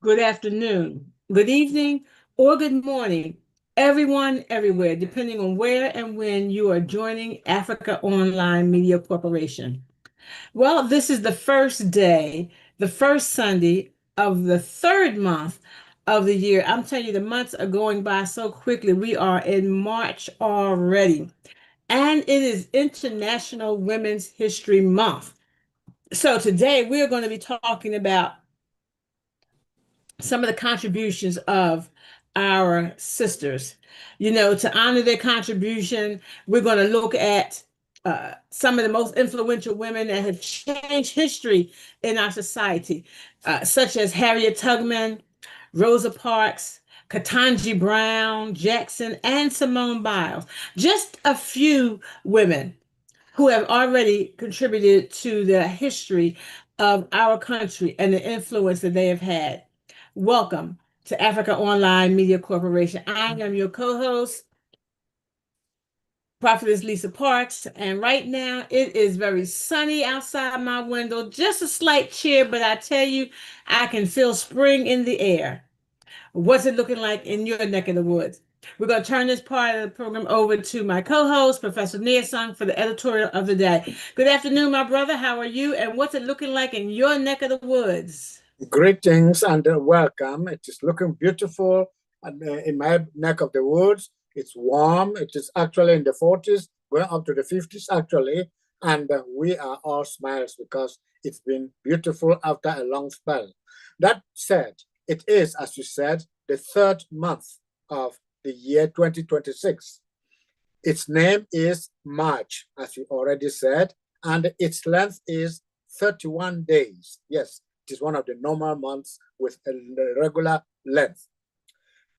Good afternoon, good evening, or good morning, everyone, everywhere, depending on where and when you are joining Africa Online Media Corporation. Well, this is the first day, the first Sunday of the third month of the year. I'm telling you, the months are going by so quickly. We are in March already, and it is International Women's History Month. So today we're going to be talking about some of the contributions of our sisters. You know, to honor their contribution, we're going to look at some of the most influential women that have changed history in our society, such as Harriet Tubman, Rosa Parks, Ketanji Brown, Jackson, and Simone Biles. Just a few women who have already contributed to the history of our country and the influence that they have had. Welcome to Africa Online Media Corporation. I am your co-host, Prophetess Lisa Parks, and right now it is very sunny outside my window, just a slight chill, but I tell you, I can feel spring in the air. What's it looking like in your neck of the woods? We're going to turn this part of the program over to my co-host, Professor Nia Sung, for the editorial of the day. Good afternoon, my brother. How are you? And what's it looking like in your neck of the woods? Greetings and welcome. It is looking beautiful in my neck of the woods. It's warm. It is actually in the 40s, going up to the 50s actually. And we are all smiles because it's been beautiful after a long spell. That said, it is, as you said, the third month of the year 2026. Its name is March, as you already said, and its length is 31 days. Yes, it is one of the normal months with a regular length.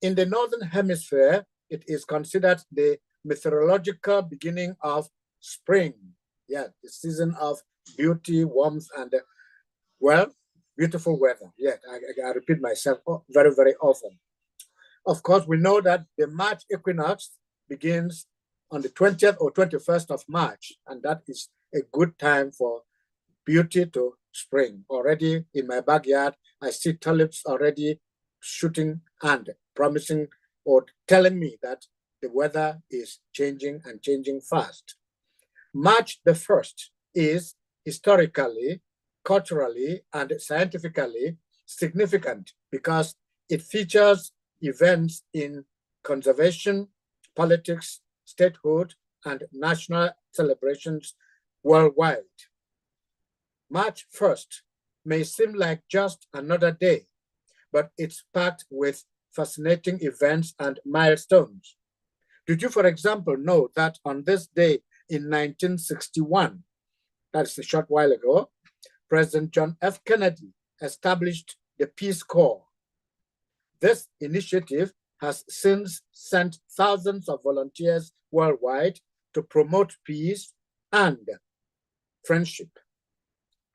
In the Northern Hemisphere, it is considered the meteorological beginning of spring. Yeah, the season of beauty, warmth, and, well, beautiful weather. Yeah, I repeat myself very, very often. Of course, we know that the March equinox begins on the 20th or 21st of March, and that is a good time for beauty to spring. Already in my backyard, I see tulips already shooting and promising or telling me that the weather is changing and changing fast. March the 1st is historically, culturally, and scientifically significant because it features events in conservation, politics, statehood, and national celebrations worldwide. March 1st may seem like just another day, but it's packed with fascinating events and milestones. Did you, for example, know that on this day in 1961, that's a short while ago, President John F. Kennedy established the Peace Corps. This initiative has since sent thousands of volunteers worldwide to promote peace and friendship.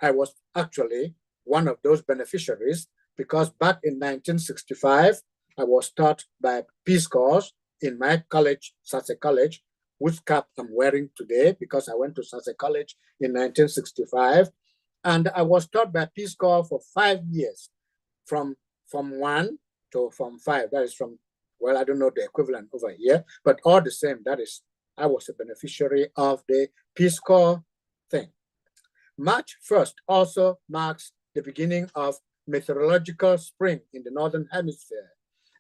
I was actually one of those beneficiaries because back in 1965, I was taught by Peace Corps in my college, Sase College, whose cap I'm wearing today because I went to Sase College in 1965. And I was taught by Peace Corps for 5 years, from Form 1 to Form 5. That is from, well, I don't know the equivalent over here, but all the same, that is, I was a beneficiary of the Peace Corps thing. March 1st also marks the beginning of meteorological spring in the Northern Hemisphere,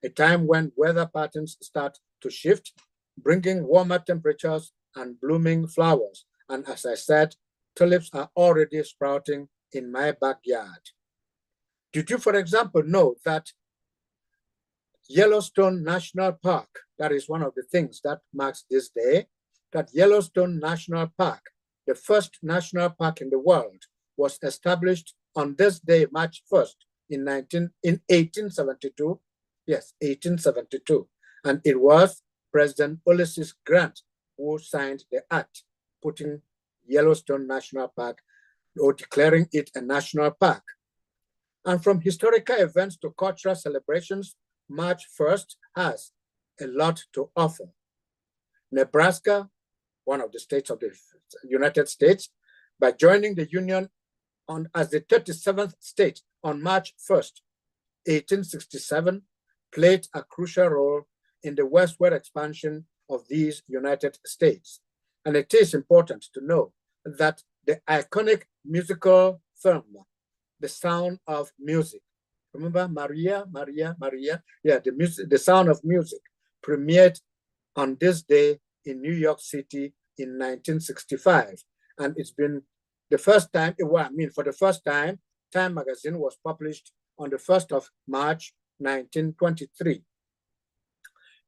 a time when weather patterns start to shift, bringing warmer temperatures and blooming flowers. And as I said, tulips are already sprouting in my backyard. Did you, for example, know that Yellowstone National Park, that is one of the things that marks this day, that Yellowstone National Park, the first national park in the world, was established on this day, March 1st, in 1872. Yes, 1872. And it was President Ulysses Grant who signed the act, putting Yellowstone National Park or declaring it a national park. And from historical events to cultural celebrations, March 1st has a lot to offer. Nebraska, one of the states of the United States, by joining the Union as the 37th state on March 1st, 1867, played a crucial role in the westward expansion of these United States. And it is important to know that the iconic musical film, The Sound of Music, remember Maria, Maria, Maria? Yeah, the Sound of Music premiered on this day in New York City in 1965. And it's been the first time, well, I mean, for the first time, Time magazine was published on the 1st of March, 1923.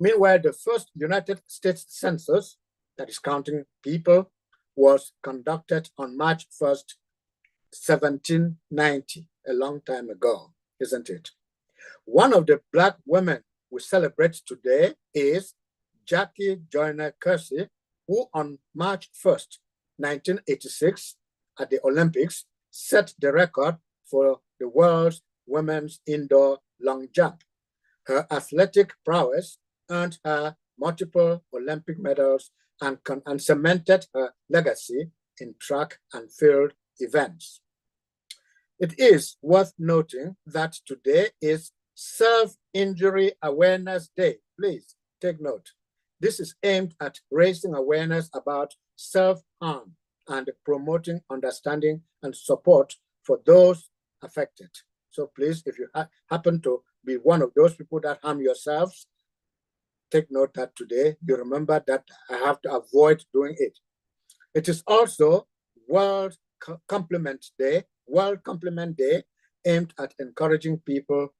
Meanwhile, the first United States Census, that is counting people, was conducted on March 1st, 1790, a long time ago, isn't it? One of the Black women we celebrate today is Jackie Joyner Kersee, who on March 1st, 1986, at the Olympics, set the record for the world's women's indoor long jump. Her athletic prowess earned her multiple Olympic medals and cemented her legacy in track and field events. It is worth noting that today is Self-Injury Awareness Day. Please take note. This is aimed at raising awareness about self-harm and promoting understanding and support for those affected. So please, if you happen to be one of those people that harm yourselves, take note that today you remember that I have to avoid doing it. It is also World Compliment Day, aimed at encouraging people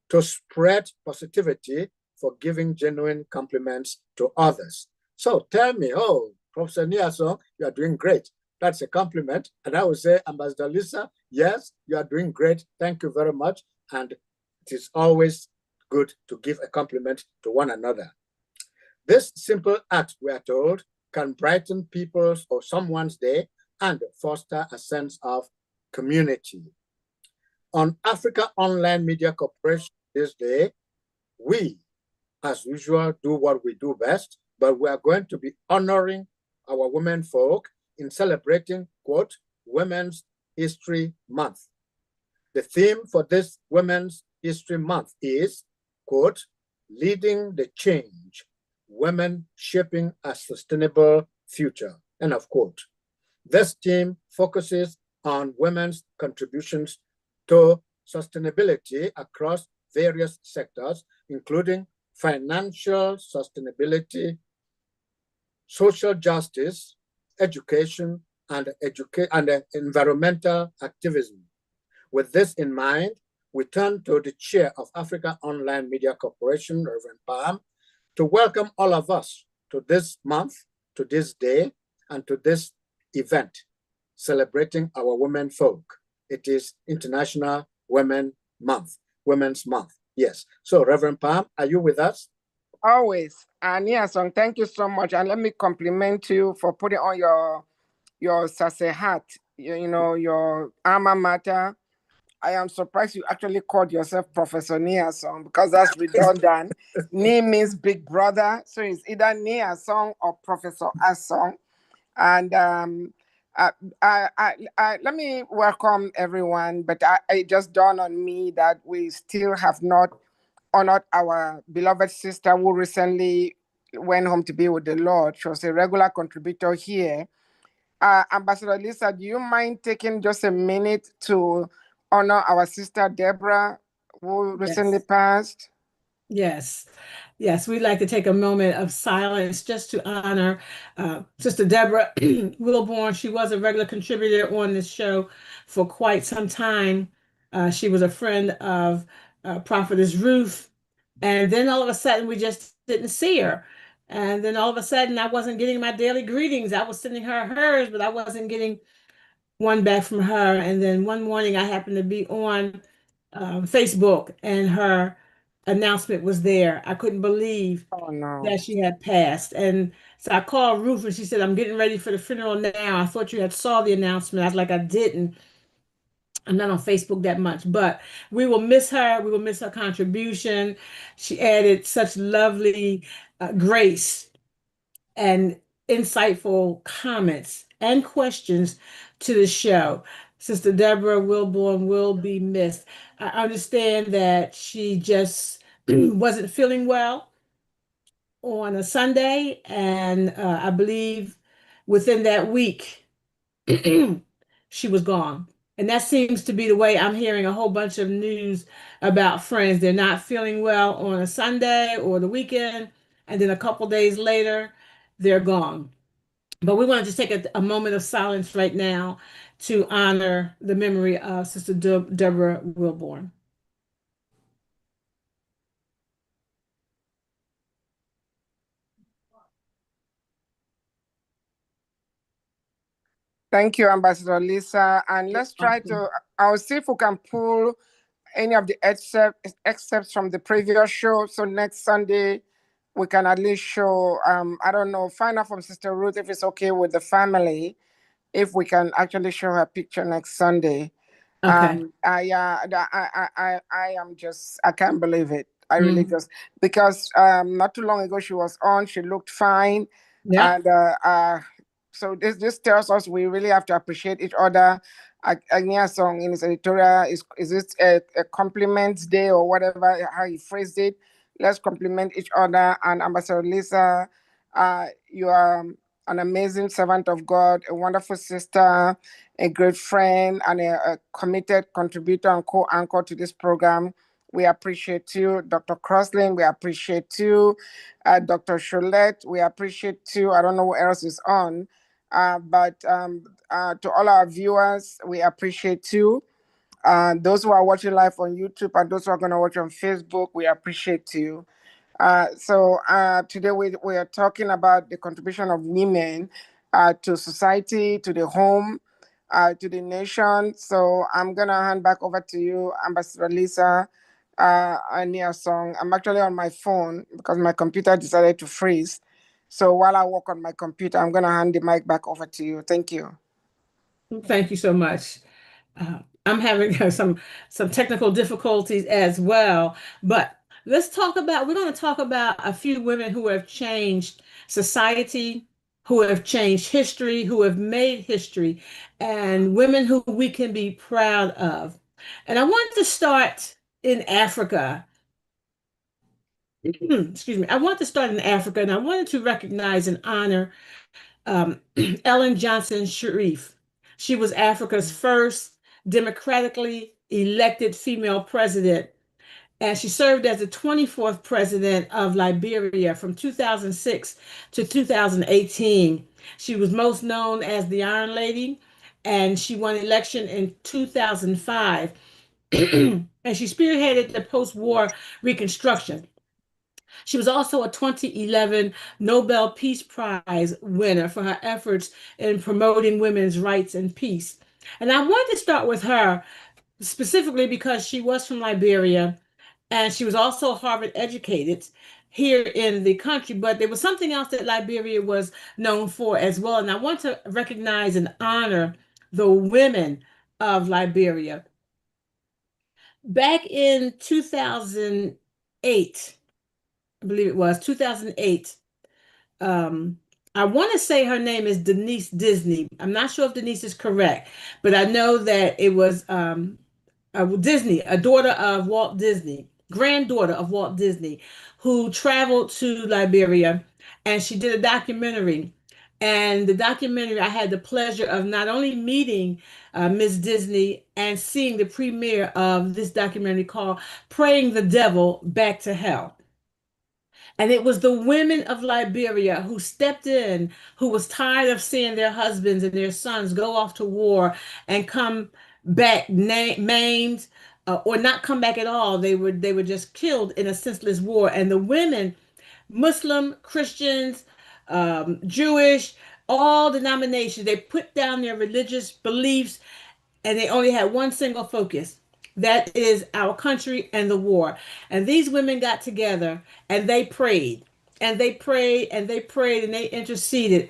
to spread positivity for giving genuine compliments to others. So tell me, oh, Professor Niason, you are doing great. That's a compliment. And I would say, Ambassador Lisa, yes, you are doing great. Thank you very much. And it is always good to give a compliment to one another. This simple act, we are told, can brighten people's or someone's day and foster a sense of community. On Africa Online Media Corporation this day, we, as usual, do what we do best, but we are going to be honoring our women folk in celebrating, quote, Women's History Month. The theme for this Women's History Month is, quote, Leading the Change, Women Shaping a Sustainable Future, end of quote. This theme focuses on women's contributions to sustainability across various sectors, including financial sustainability, social justice, education, and environmental activism. With this in mind, we turn to the chair of Africa Online Media Corporation, Reverend Pam, to welcome all of us to this month, to this day, and to this event celebrating our women folk. It is International Women's Month. Yes. So, Reverend Pam, are you with us? Always. And Niason, thank you so much. And let me compliment you for putting on your Sase hat, you know, your alma mater. I am surprised you actually called yourself Professor Niason because that's redundant. Ni means big brother. So it's either Niason or Professor Asong. And let me welcome everyone, but it just dawned on me that we still have not honored our beloved sister who recently went home to be with the Lord. She was a regular contributor here. Ambassador Lisa, do you mind taking just a minute to honor our sister Deborah, who recently passed? Yes. Yes, we'd like to take a moment of silence just to honor Sister Deborah Wilborn. She was a regular contributor on this show for quite some time. She was a friend of Prophetess Ruth. And then all of a sudden, we just didn't see her. And then all of a sudden, I wasn't getting my daily greetings. I was sending her hers, but I wasn't getting one back from her. And then one morning, I happened to be on Facebook, and her announcement was there. I couldn't believe that she had passed. And so I called Ruth, and she said, I'm getting ready for the funeral now. I thought you had saw the announcement. I was like, I didn't. I'm not on Facebook that much, but we will miss her. We will miss her contribution. She added such lovely grace and insightful comments and questions to the show. Sister Deborah Wilborn will be missed. I understand that she just wasn't feeling well on a Sunday, and I believe within that week, she was gone. And that seems to be the way I'm hearing a whole bunch of news about friends. They're not feeling well on a Sunday or the weekend, and then a couple days later, they're gone. But we want to just take a moment of silence right now to honor the memory of Sister Deborah Wilborn. Thank you, Ambassador Lisa. And let's try to, I'll see if we can pull any of the excerpts from the previous show. So next Sunday, we can at least show, I don't know, find out from Sister Ruth if it's okay with the family, if we can actually show her picture next Sunday. Okay. Yeah, I am just, I can't believe it. I really Mm. just, because not too long ago she was on, she looked fine. Yeah. And so this tells us we really have to appreciate each other. Agnia's song in his editorial is it a compliment day or whatever, how he phrased it. Let's compliment each other. And Ambassador Lisa, you are an amazing servant of God, a wonderful sister, a great friend, and a committed contributor and co-anchor to this program. We appreciate you, Dr. Crosslin. We appreciate you, Dr. Cholette. We appreciate you. I don't know what else is on, but to all our viewers, we appreciate you. Those who are watching live on YouTube and those who are going to watch on Facebook, we appreciate you. So today we are talking about the contribution of women to society, to the home, to the nation. So I'm going to hand back over to you, Ambassador Lisa, Ania Song. I'm actually on my phone because my computer decided to freeze. So while I work on my computer, I'm going to hand the mic back over to you. Thank you. Thank you so much. I'm having some technical difficulties as well, but we're going to talk about a few women who have changed society, who have changed history, who have made history, and women who we can be proud of. And I want to start in Africa. Excuse me. I want to start in Africa, and I wanted to recognize and honor Ellen Johnson Sirleaf. She was Africa's first democratically elected female president, and she served as the 24th president of Liberia from 2006 to 2018. She was most known as the Iron Lady, and she won election in 2005. And she spearheaded the post-war reconstruction. She was also a 2011 Nobel Peace Prize winner for her efforts in promoting women's rights and peace. And I wanted to start with her specifically because she was from Liberia and she was also Harvard educated here in the country. But there was something else that Liberia was known for as well. And I want to recognize and honor the women of Liberia. Back in 2008, I believe it was 2008. Um, I want to say her name is Denise Disney. I'm not sure if Denise is correct, but I know that it was Disney, a daughter of Walt Disney, granddaughter of Walt Disney, who traveled to Liberia and she did a documentary. And the documentary, I had the pleasure of not only meeting Miss Disney and seeing the premiere of this documentary called Praying the Devil Back to Hell. And it was the women of Liberia who stepped in, who was tired of seeing their husbands and their sons go off to war and come back maimed, or not come back at all. They were just killed in a senseless war. And the women, Muslim, Christians, Jewish, all denominations, they put down their religious beliefs and they only had one single focus. That is our country and the war. And these women got together and they prayed and they prayed and they prayed and they interceded.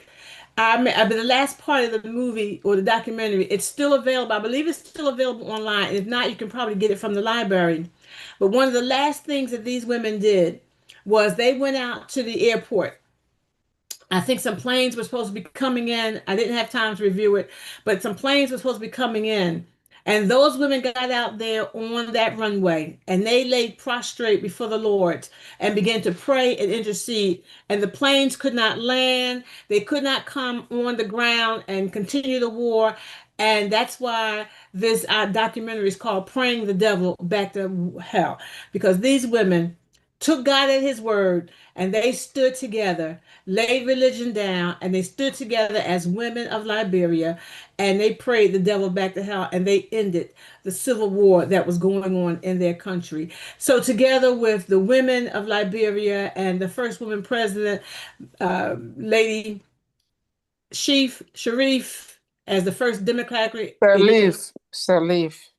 I mean, the last part of the movie or the documentary, it's still available. I believe it's still available online. If not, you can probably get it from the library. But one of the last things that these women did was they went out to the airport I think some planes were supposed to be coming in. I didn't have time to review it, but some planes were supposed to be coming in. And those women got out there on that runway and they lay prostrate before the Lord and began to pray and intercede. And the planes could not land. They could not come on the ground and continue the war. And that's why this documentary is called Praying the Devil Back to Hell, because these women took God at his word and they stood together, laid religion down, and they stood together as women of Liberia and they prayed the devil back to hell and they ended the civil war that was going on in their country. So, together with the women of Liberia and the first woman president, Lady Sharif, as the first Democratic elect, Salif.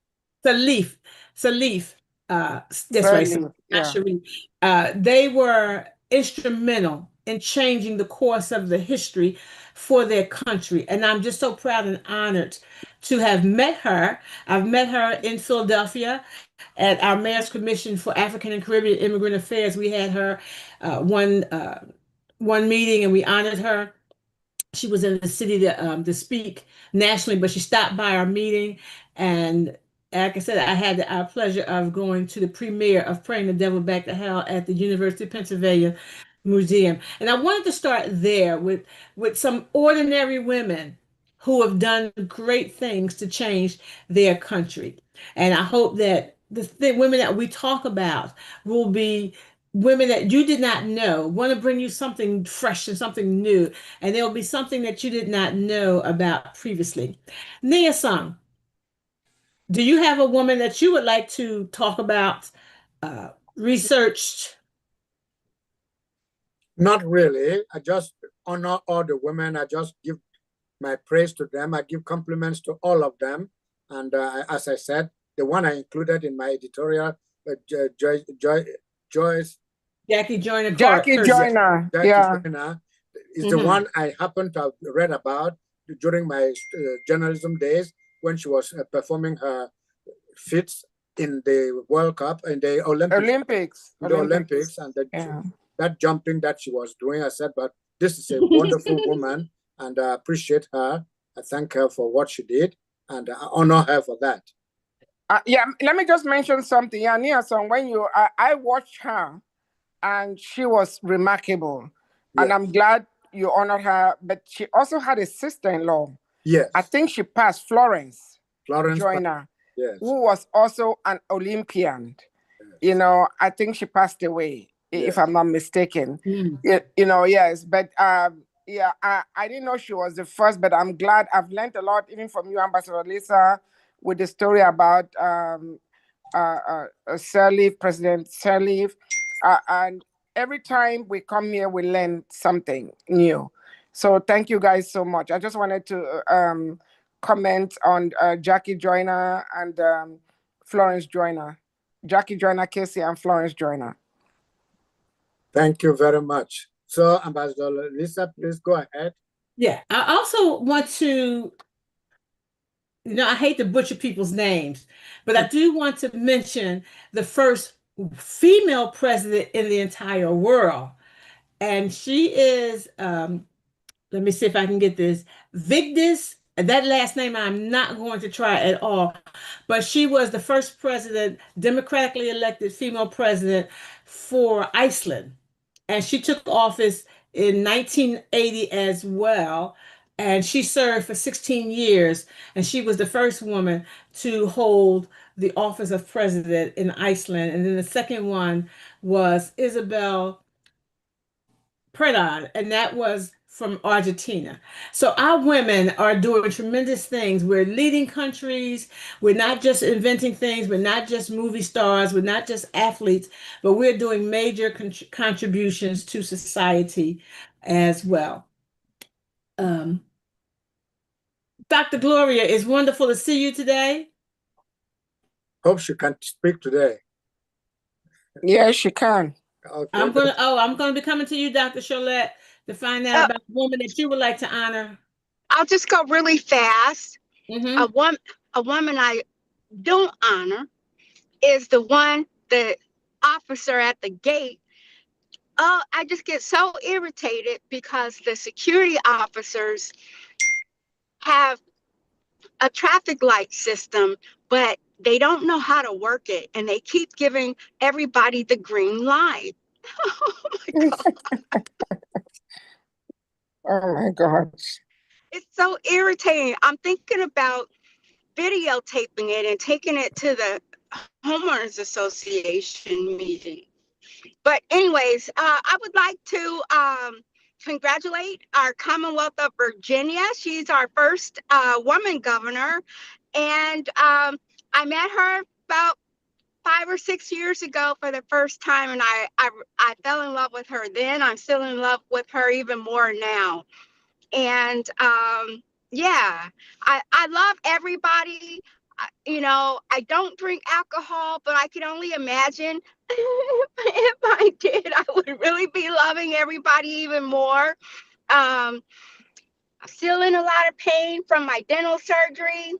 Salif, Salif, that's right, Salif, not yeah. Sharif. They were instrumental in changing the course of the history for their country. And I'm just so proud and honored to have met her. I've met her in Philadelphia at our Mayor's Commission for African and Caribbean Immigrant Affairs. We had her one meeting and we honored her. She was in the city to speak nationally, but she stopped by our meeting. And like I said, I had the pleasure of going to the premiere of Praying the Devil Back to Hell at the University of Pennsylvania Museum. And I wanted to start there with some ordinary women who have done great things to change their country. And I hope that the women that we talk about will be women that you did not know, want to bring you something fresh and something new, and there will be something that you did not know about previously. Nia Sung, do you have a woman that you would like to talk about, researched? Not really. I just honor all the women. I just give my praise to them. I give compliments to all of them. And as I said, the one I included in my editorial, Joyce Jackie Joyner Jackie Curtis. Joyner, Jackie yeah. Joyner is the one I happened to have read about during my journalism days when she was performing her feats in the World Cup, in the Olympics. And that jumping that she was doing. I said, but this is a wonderful woman and I appreciate her. I thank her for what she did and I honor her for that. Yeah, let me just mention something. Yeah, Nia Song, when I watched her and she was remarkable. Yes. And I'm glad you honored her, but she also had a sister-in-law. Yes. I think she passed, Florence Joyner, yes, who was also an Olympian. Yes. You know, I think she passed away, yes, if I'm not mistaken. You know, yes, but yeah, I didn't know she was the first, but I'm glad. I've learned a lot, even from you, Ambassador Lisa, with the story about Sirleaf, President Sirleaf. And every time we come here, we learn something new. So thank you guys so much. I just wanted to comment on Jackie Joyner and Florence Joyner. Jackie Joyner Casey and Florence Joyner. Thank you very much. So Ambassador Lisa, please go ahead. Yeah, I also want to, I hate to butcher people's names, but I do want to mention the first female president in the entire world. And she is, let me see if I can get this, Vigdis. That last name I'm not going to try at all, but she was the first president, democratically elected female president for Iceland. And she took office in 1980 as well. And she served for 16 years. And she was the first woman to hold the office of president in Iceland. And then the second one was Isabel Predon, and that was from Argentina. So our women are doing tremendous things. We're leading countries. We're not just inventing things. We're not just movie stars. We're not just athletes, but we're doing major contributions to society as well. Dr. Gloria, it's wonderful to see you today. Hope she can speak today. Yes, she can. Okay. I'm gonna be coming to you, Dr. Charlotte, to find out about the woman that you would like to honor. I'll just go really fast. A woman I don't honor is the officer at the gate Oh, I just get so irritated because the security officers have a traffic light system, but they don't know how to work it, and they keep giving everybody the green light. Oh my God. Oh my gosh. It's so irritating. I'm thinking about videotaping it and taking it to the homeowners association meeting. But anyways, I would like to congratulate our Commonwealth of Virginia. She's our first woman governor. And I met her about 5 or 6 years ago for the first time, and I fell in love with her then. I'm still in love with her even more now. And yeah, I love everybody. You know, I don't drink alcohol, but I can only imagine if I did, I would really be loving everybody even more. I'm still in a lot of pain from my dental surgery,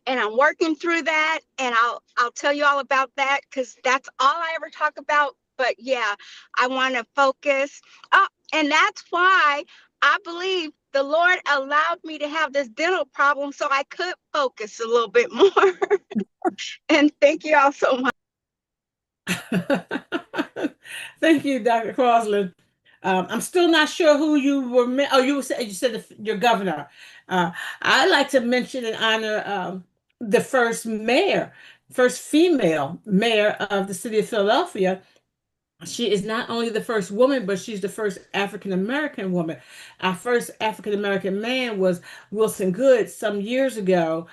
and I'm working through that, and I'll tell you all about that because that's all I ever talk about. But yeah, I want to focus. Oh, and that's why I believe the Lord allowed me to have this dental problem so I could focus a little bit more. And thank you all so much. Thank you, Dr. Crosland. I'm still not sure who you were. Oh, you said your governor. I like to mention and honor the first mayor, first female mayor of the city of Philadelphia. She is not only the first woman, but she's the first African American woman. Our first African American man was Wilson Good some years ago,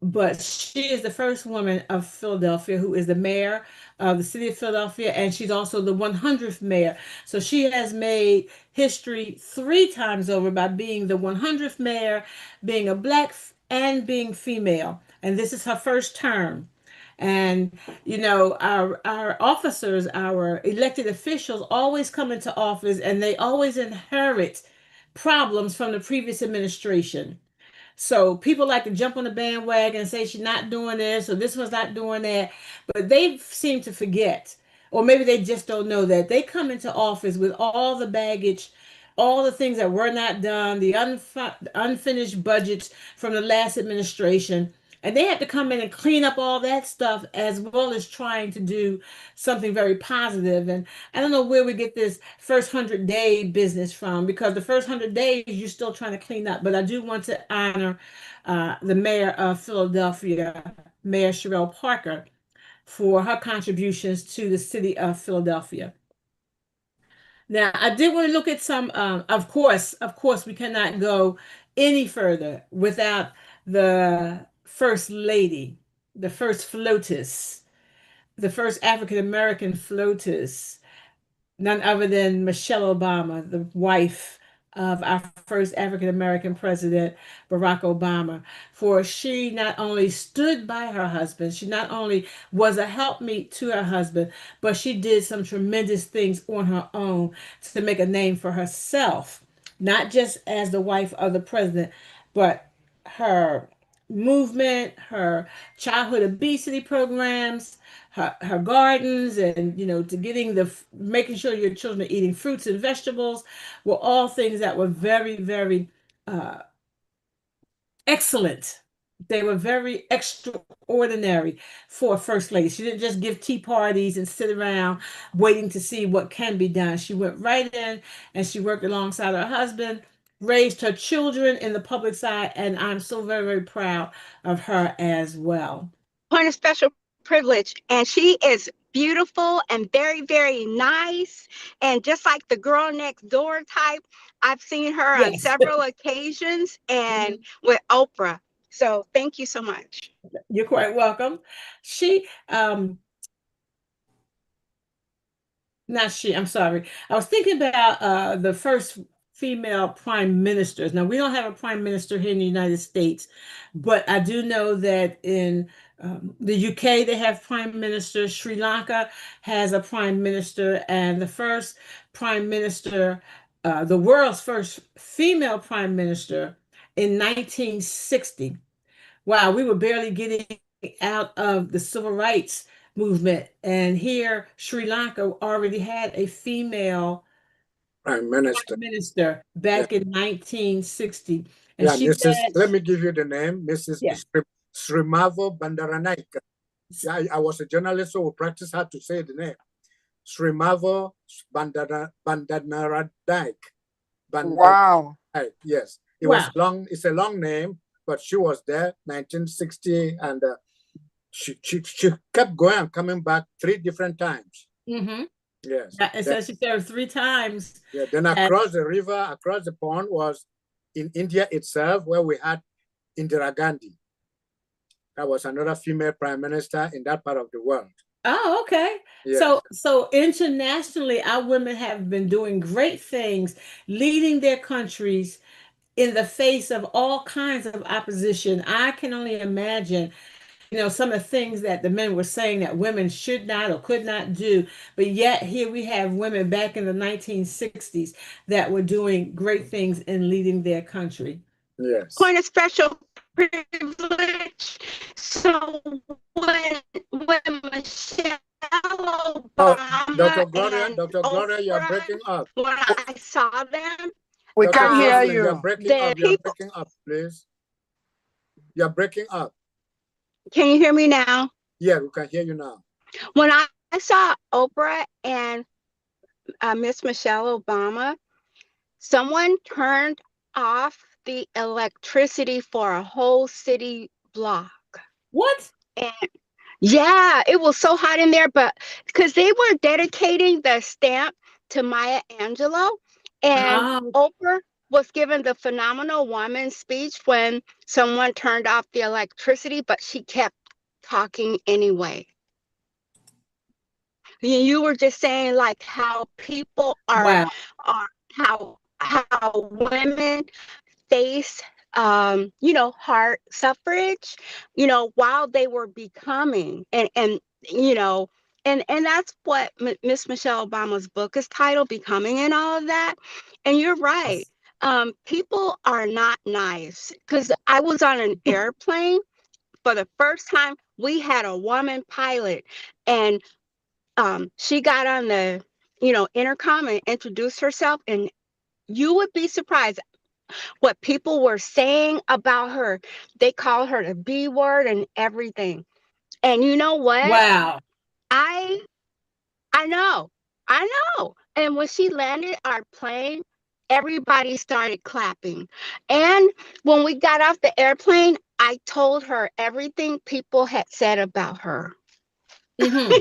but she is the first woman of Philadelphia who is the mayor of the city of Philadelphia, and she's also the 100th mayor. So she has made history 3 times over by being the 100th mayor, being a black and being female. And this is her first term. And you know, our officers, our elected officials always come into office and they always inherit problems from the previous administration. So people like to jump on the bandwagon and say she's not doing this or this one's not doing that, but they seem to forget, or maybe they just don't know that they come into office with all the baggage, all the things that were not done, the unfinished budgets from the last administration. And they had to come in and clean up all that stuff as well as trying to do something very positive. And I don't know where we get this first 100-day business from, because the first 100 days you're still trying to clean up. But I do want to honor the mayor of Philadelphia, Mayor Sherelle Parker, for her contributions to the city of Philadelphia. Now, I did want to look at some, of course, we cannot go any further without the First Lady, the first FLOTUS, the first African American FLOTUS, none other than Michelle Obama, the wife of our first African American president, Barack Obama. For she not only stood by her husband, she not only was a helpmeet to her husband, but she did some tremendous things on her own to make a name for herself, not just as the wife of the president, but her movement, her childhood obesity programs, her gardens, and to getting making sure your children are eating fruits and vegetables were all things that were very, very uh, excellent. They were very extraordinary for a first lady. She didn't just give tea parties and sit around waiting to see what can be done. She went right in and she worked alongside her husband, raised her children in the public side, and I'm so very, very proud of her as well. Point of special privilege, and she is beautiful and very, very nice, and just like the girl next door type. I've seen her on Yes. several occasions and with Oprah. So thank you so much. You're quite welcome. I'm sorry. I was thinking about the first female prime ministers. Now, we don't have a prime minister here in the United States, but I do know that in the UK, they have prime ministers. Sri Lanka has a prime minister, and the first prime minister, the world's first female prime minister in 1960. Wow, we were barely getting out of the civil rights movement. And here, Sri Lanka already had a female Prime Minister. minister Yeah, back in 1960. And yeah, she Mrs. led, Let me give you the name, Mrs. yeah. Srimavo Bandaranaike. Yeah, I was a journalist, so we practice how to say the name. Srimavo Bandaranaike. Wow. Yes, Wow. it's a long name, but she was there 1960, and she kept going and coming back 3 different times. Mm-hmm. Yes. It says she served 3 times. Yeah, then across the river, across the pond was in India itself, where we had Indira Gandhi. That was another female prime minister in that part of the world. Oh, okay. Yes. So internationally, our women have been doing great things, leading their countries in the face of all kinds of opposition. I can only imagine, some of the things that the men were saying that women should not or could not do. But yet here we have women back in the 1960s that were doing great things and leading their country. Yes. Point of special privilege. So when Michelle Obama and Dr. Gloria, you're Oprah, breaking up. when I saw them, We Dr. can't hear Jocelyn, you're you. breaking the up. You're people. breaking up, please. You're breaking up. Can you hear me now? Yeah, we can hear you now. When I saw Oprah and Miss Michelle Obama, someone turned off the electricity for a whole city block. What? And yeah, it was so hot in there, but because they were dedicating the stamp to Maya Angelou, and Oprah was given the phenomenal woman speech when someone turned off the electricity, but she kept talking anyway. You were just saying like how people are how women face heart suffrage, while they were becoming, and that's what Miss Michelle Obama's book is titled, Becoming, and all of that. And you're right. People are not nice, because I was on an airplane for the first time. We had a woman pilot, and she got on the intercom and introduced herself, and you would be surprised what people were saying about her. They called her the B word and everything. And you know what? Wow. I know. And when she landed our plane, everybody started clapping. And when we got off the airplane, I told her everything people had said about her. Mm-hmm.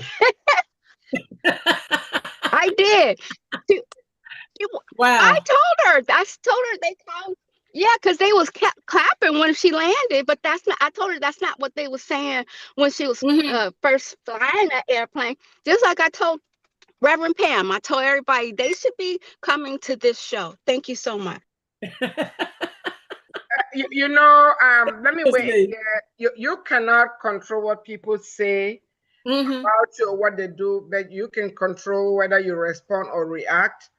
I did. Wow. I told her they called. Yeah, because they was clapping when she landed, but that's not. I told her that's not what they were saying when she was first flying that airplane. Just like I told Reverend Pam, I told everybody they should be coming to this show. Thank you so much. Let me wait here. You cannot control what people say about you or what they do, but you can control whether you respond or react,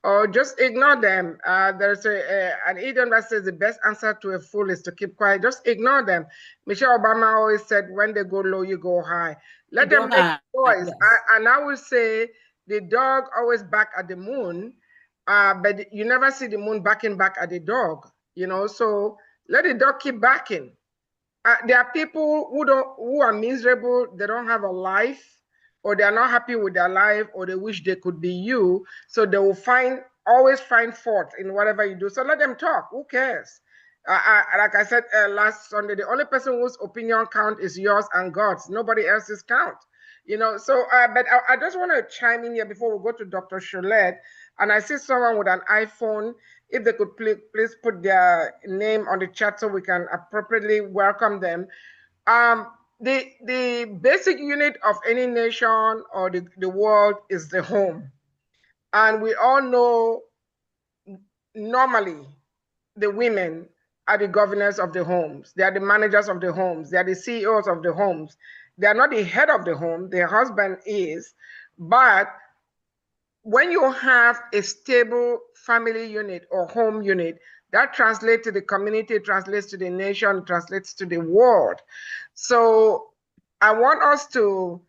or just ignore them. There's an idiom that says the best answer to a fool is to keep quiet. Just ignore them. Michelle Obama always said, when they go low, you go high. Let them make a choice. Yes. And I will say the dog always back at the moon, but you never see the moon backing back at the dog. So let the dog keep backing. There are people who are miserable. They don't have a life, or they're not happy with their life, or they wish they could be you. So they will always find fault in whatever you do. So let them talk. Who cares? Like I said last Sunday, the only person whose opinion count is yours and God's. Nobody else's count. So but I just want to chime in here before we go to Dr. Cholet. And I see someone with an iPhone. If they could please put their name on the chat so we can appropriately welcome them. The basic unit of any nation or the world is the home. And we all know normally the women are the governors of the homes. They are the managers of the homes. They are the CEOs of the homes. They are not the head of the home. Their husband is. But when you have a stable family unit or home unit, that translates to the community, translates to the nation, translates to the world. So I want us to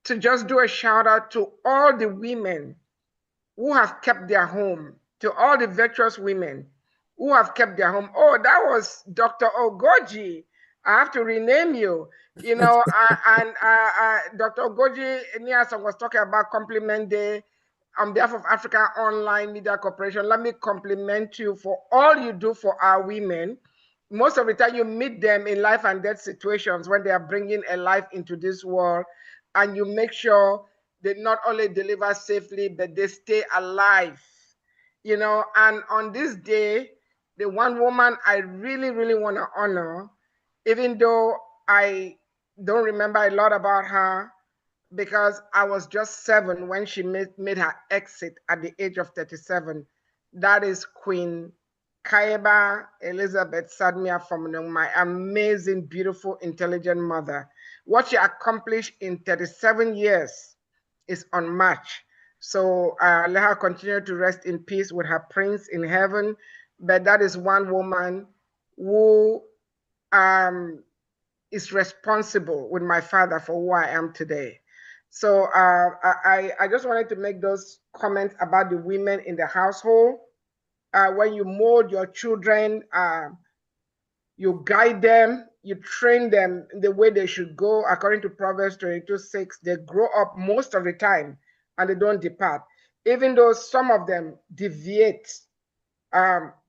to just do a shout out to all the women who have kept their home, to all the virtuous women who have kept their home. Oh, that was Dr. Ogoji. I have to rename you. You know, Dr. Ogoji Niasan was talking about Compliment Day on behalf of Africa Online Media Corporation. Let me compliment you for all you do for our women. Most of the time you meet them in life and death situations when they are bringing a life into this world, and you make sure they not only deliver safely, but they stay alive. You know, and on this day, the one woman I really, really want to honor, even though I don't remember a lot about her because I was just 7 when she made her exit at the age of 37. That is Queen Kaiba Elizabeth Sadmia from my amazing, beautiful, intelligent mother. What she accomplished in 37 years is unmatched. So let her continue to rest in peace with her prince in heaven. But that is one woman who is responsible with my father for who I am today. So I just wanted to make those comments about the women in the household. When you mold your children, you guide them, you train them the way they should go, according to Proverbs 22:6. They grow up most of the time and they don't depart. Even though some of them deviate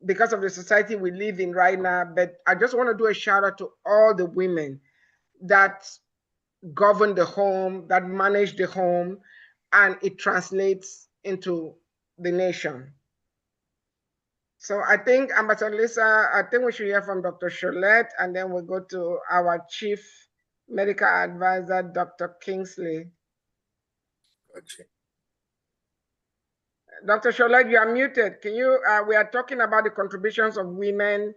because of the society we live in right now. But I just want to do a shout out to all the women that govern the home, that manage the home, and it translates into the nation. So I think, Ambassador Lisa, I think we should hear from Dr. Sholette, and then we'll go to our Chief Medical Advisor, Dr. Kingsley. Okay. Dr. Sholette, you are muted. Can you, we are talking about the contributions of women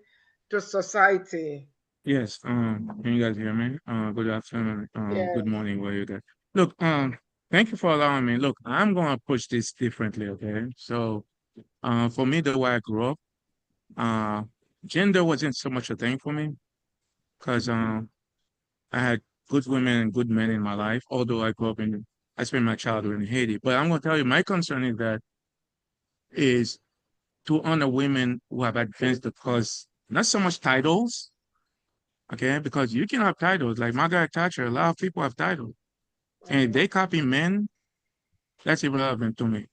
to society. Yes, can you guys hear me? Good afternoon, Yes. good morning, where you guys. Look, thank you for allowing me. Look, I'm gonna approach this differently, okay? So, for me, the way I grew up, gender wasn't so much a thing for me, because I had good women and good men in my life, although I spent my childhood in Haiti. But I'm gonna tell you, my concern is to honor women who have advanced the cause, not so much titles, okay? Because you can have titles, like Margaret Thatcher, a lot of people have titles. And if they copy men, that's irrelevant to me.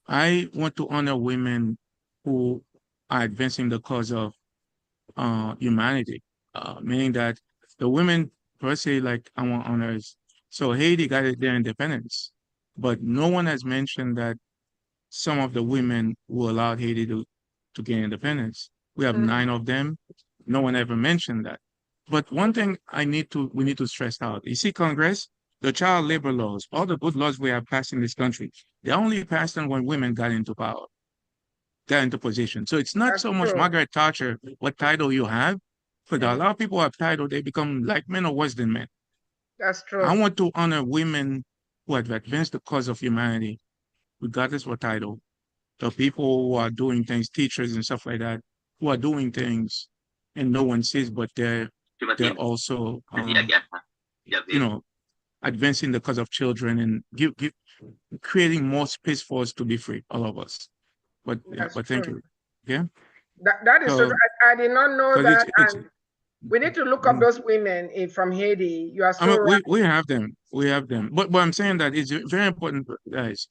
I want to honor women who are advancing the cause of humanity, meaning that the women per se, like I want honors. So Haiti got their independence, but no one has mentioned that some of the women who allowed Haiti to gain independence. We have 9 of them. No one ever mentioned that. But one thing we need to stress out. You see, Congress, the child labor laws, all the good laws we have passed in this country, they only passed them when women got into power, got into position. So it's not That's so much true. Margaret Thatcher, what title you have. For a lot of people who have title, they become like men or worse than men. That's true. I want to honor women who have advanced the cause of humanity, regardless of title. The people who are doing things, teachers and stuff like that, who are doing things and no one sees, but they're also, you know, advancing the cause of children and creating more space for us to be free, all of us. But yeah, but thank you. Yeah. That is so. I did not know that, and we need to look up those women from Haiti. You are so right. We have them. We have them. But I'm saying that it's very important, guys.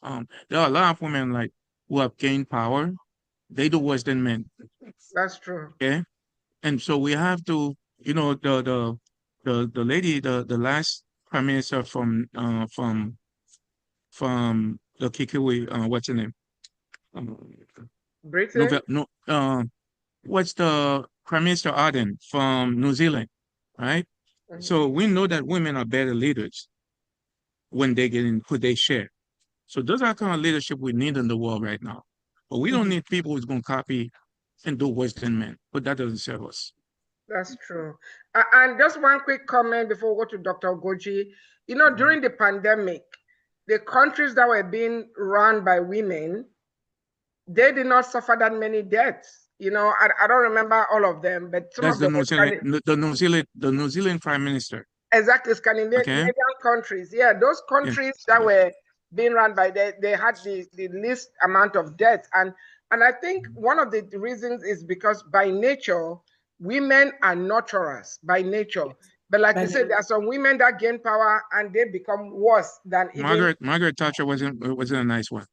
There are a lot of women like who have gained power. They do worse than men. That's true. Okay. And so we have to, you know, the lady, the last prime minister from the Kikui, what's her name? Britain? What's the Prime Minister Arden from New Zealand, right? So we know that women are better leaders when they get in, who they share. So those are kind of leadership we need in the world right now. But we don't need people who's going to copy and do worse than men. But that doesn't serve us. That's true. And just one quick comment before we go to Dr. Goji. You know, during the pandemic, the countries that were being run by women, they did not suffer that many deaths. You know, I don't remember all of them, but some That's of them. the New Zealand Prime Minister. Exactly, Scandinavian countries. Yeah, those countries that were being run by they had the least amount of deaths. And I think one of the reasons is because by nature, women are nurturers by nature. But like you said, there are some women that gain power and they become worse than even Margaret Thatcher wasn't a nice one.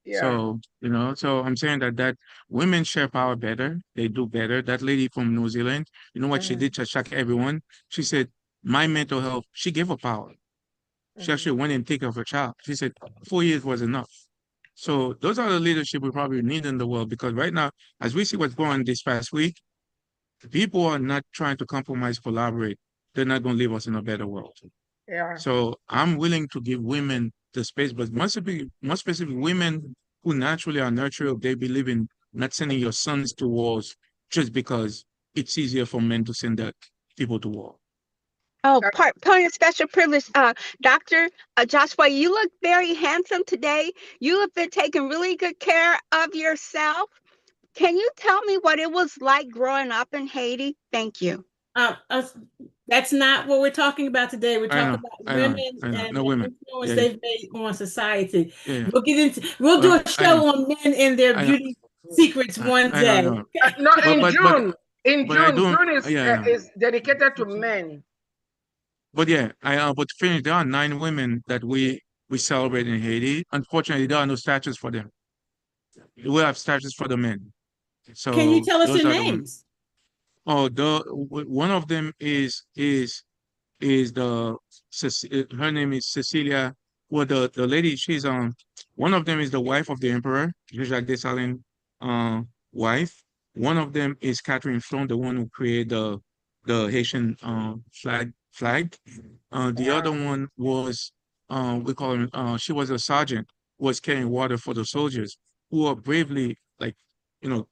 yeah. So, you know, so I'm saying that women share power better. They do better. That lady from New Zealand, you know what she did to shock everyone? She said, my mental health, she gave her power. She actually went and take care of her child. She said 4 years was enough. So those are the leadership we probably need in the world, because right now, as we see what's going on this past week, people are not trying to compromise, collaborate. They're not going to leave us in a better world. Yeah. So I'm willing to give women the space, but more specifically, women who naturally are nurturing, they believe in not sending your sons to wars just because it's easier for men to send their people to war. Oh, point of special privilege, Dr. Joshua, you look very handsome today. You have been taking really good care of yourself. Can you tell me what it was like growing up in Haiti? Thank you. That's not what we're talking about today. We're talking about women and no women. influence they've made on society. Yeah. We'll do a show on men and their beauty secrets one day. No, in June is dedicated to men. But yeah, but to finish, there are 9 women that we celebrate in Haiti. Unfortunately, there are no statues for them. We have statues for the men. So can you tell us those their are the names? one of them is her name is Cecilia. Well, the lady, she's one of them is the wife of the emperor, Jacques Dessalines' wife. One of them is Catherine Flon, the one who created the Haitian flag. The other one was we call her she was a sergeant, was carrying water for the soldiers who are bravely, like, you know,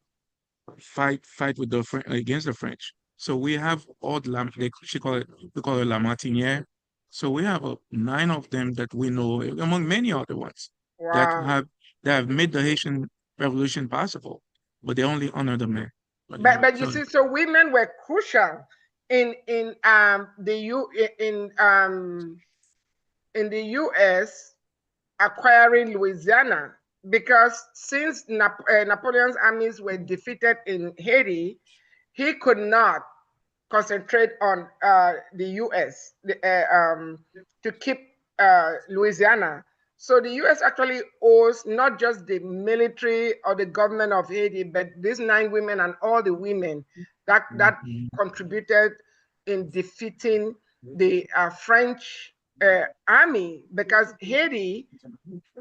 fight with the against the French. So we have all we call it La Martinière. So we have 9 of them that we know, among many other ones that have made the Haitian Revolution possible, but they only honor the men. But you see, so women were crucial in the U.S. acquiring Louisiana, because since Napoleon's armies were defeated in Haiti, he could not concentrate on the U.S. To keep Louisiana. So the U.S. actually owes not just the military or the government of Haiti, but these 9 women and all the women that contributed in defeating the French army, because Haiti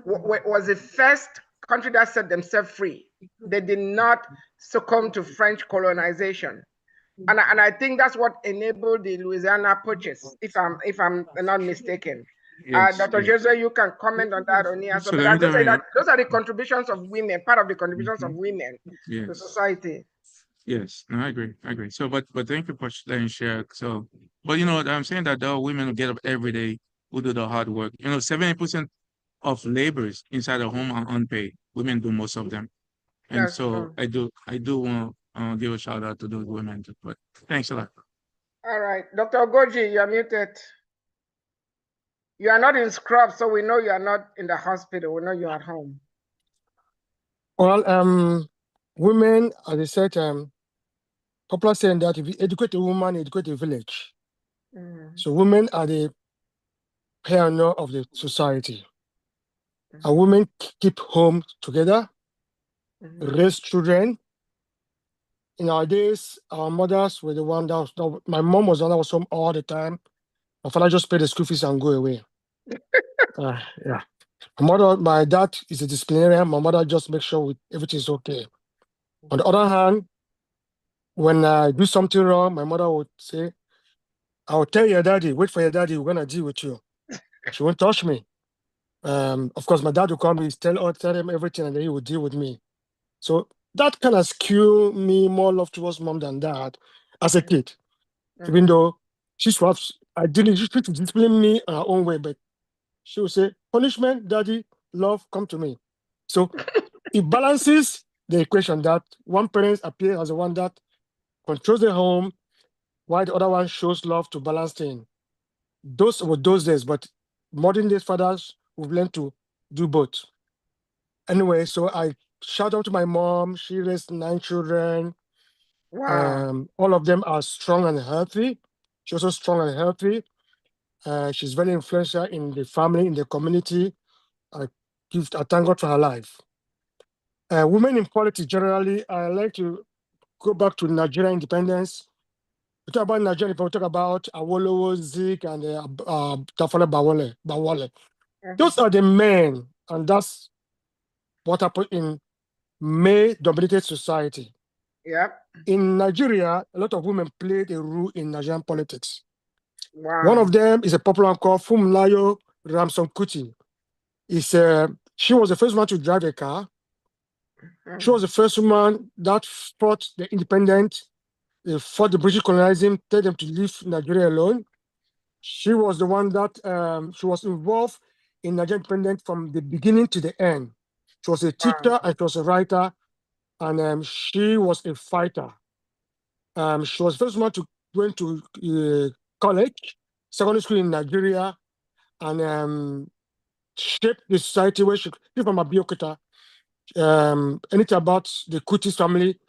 was the first country that set themselves free. They did not succumb to French colonization. And I think that's what enabled the Louisiana Purchase, if I'm not mistaken. Yes, Dr. Jose, you can comment on that, Onia. So, but I just say that those are the contributions of women, part of the contributions of women to society. Yes, no, I agree. So, but thank you for letting share. So, but you know, I'm saying that there are women who get up every day who do the hard work. You know, 70% of labors inside the home are unpaid. Women do most of them, and That's so true. I do want to give a shout out to those women too. But thanks a lot. All right, Dr. Ogoji, you're muted. You are not in scrub, so we know you are not in the hospital. We know you're at home. Well, women, as I said, popular saying that if you educate a woman, educate a village. So women are the pioneer of the society. And women keep home together, raise children. In our days, our mothers were the one that my mom was the one that was home all the time. My father just paid the school fees and go away. Yeah. My dad is a disciplinarian. My mother just makes sure everything's okay. On the other hand, when I do something wrong, my mother would say, I'll tell your daddy, wait for your daddy, we're gonna deal with you. She won't touch me. Of course, my dad would come, tell him everything, and then he would deal with me. So that kind of skew me more love towards mom than dad as a kid. Even though she used to discipline me in her own way, but she would say, punishment, daddy, love, come to me. So it balances the equation that one parent appears as the one that controls the home, while the other one shows love to balance things. Those were those days, but modern day fathers who've learned to do both. Anyway, so I shout out to my mom. She raised 9 children. Wow. All of them are strong and healthy. She's also strong and healthy. She's very influential in the family, in the community. I thank God for her life. Women in politics generally, I like to go back to Nigerian independence. We talk about Nigeria, we talk about Awolowo, Zik, and Tafawa Bawale. Those are the men, and that's what happened in male-dominated society. Yep. In Nigeria, a lot of women played a role in Nigerian politics. Wow. One of them is a popular one called Funmilayo Ramson Kuti. She was the first one to drive a car. She was the first woman that fought the independence, fought the British colonialism, told them to leave Nigeria alone. She was the one that she was involved in Nigerian independence from the beginning to the end. She was a teacher and she was a writer, and she was a fighter. She was the first one to go to college, secondary school in Nigeria, and shaped the society where she from Abiokita. Anything about the Kutis family,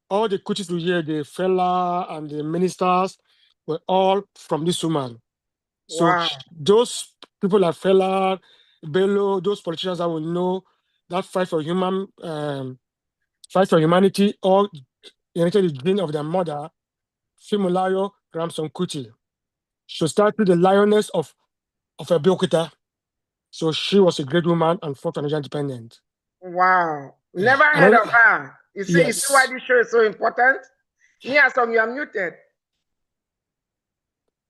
all the Kutis we hear, the fella and the ministers were all from this woman. So Wow. those people like Fela, Bello, those politicians that will know that fight for humanity, all inherited the dream of their mother, Fimolayo Ramson Kuti. She started the lioness of Abeokuta. So she was a great woman and fought for Nigerian independence. Wow. Yeah. Never heard of her. You see Yes. why this show is so important? Nia Song, you are muted.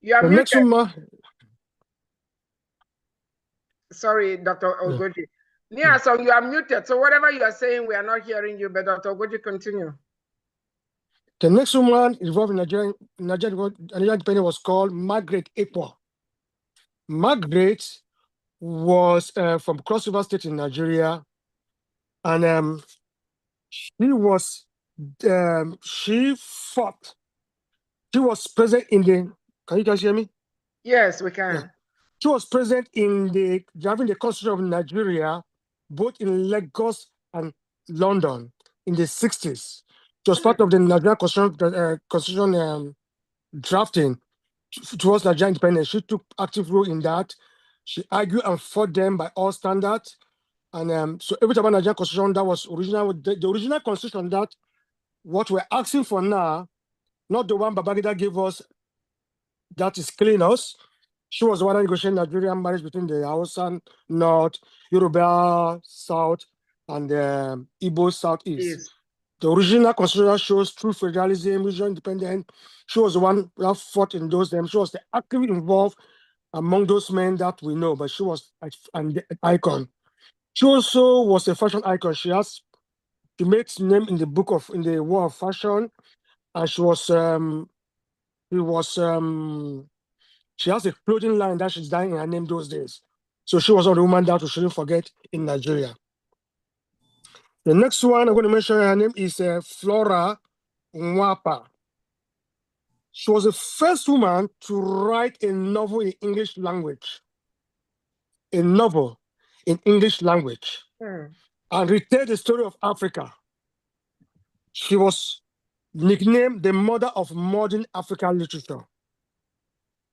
You are The muted. next woman, Sorry, Dr. Yeah. Ogoji. Nia Song, you are muted. So whatever you are saying, we are not hearing you, but Dr. Ogoji, continue. the next woman involved in Nigerian independence was called Margaret Ekpo. Margaret was from Cross River State in Nigeria, and she fought. She was present in the. Can you guys hear me? Yes, we can. Yeah. She was present in the driving the constitution of Nigeria, both in Lagos and London in the 60s. She was part of the Nigerian constitution drafting towards Nigerian independence. She took active role in that. She argued and fought them by all standards. And so every time about Nigerian constitution that was original, the original constitution that what we're asking for now, not the one Babangida gave us that is killing us. She was the one negotiating Nigerian marriage between the Hausa North, Yoruba South, and the Igbo Southeast. Yes. The original constitution shows true federalism, regional independence. She was the one that fought in those days. She was the actively involved among those men that we know, but she was an icon. She also was a fashion icon. She made name in the world of fashion, and she has a clothing line that she's dying in her name those days. So she was one of the women that we shouldn't forget in Nigeria. The next one I'm going to mention, her name is Flora Nwapa. She was the first woman to write a novel in English language. A novel in English language. And retell the story of Africa. She was nicknamed the mother of modern African literature.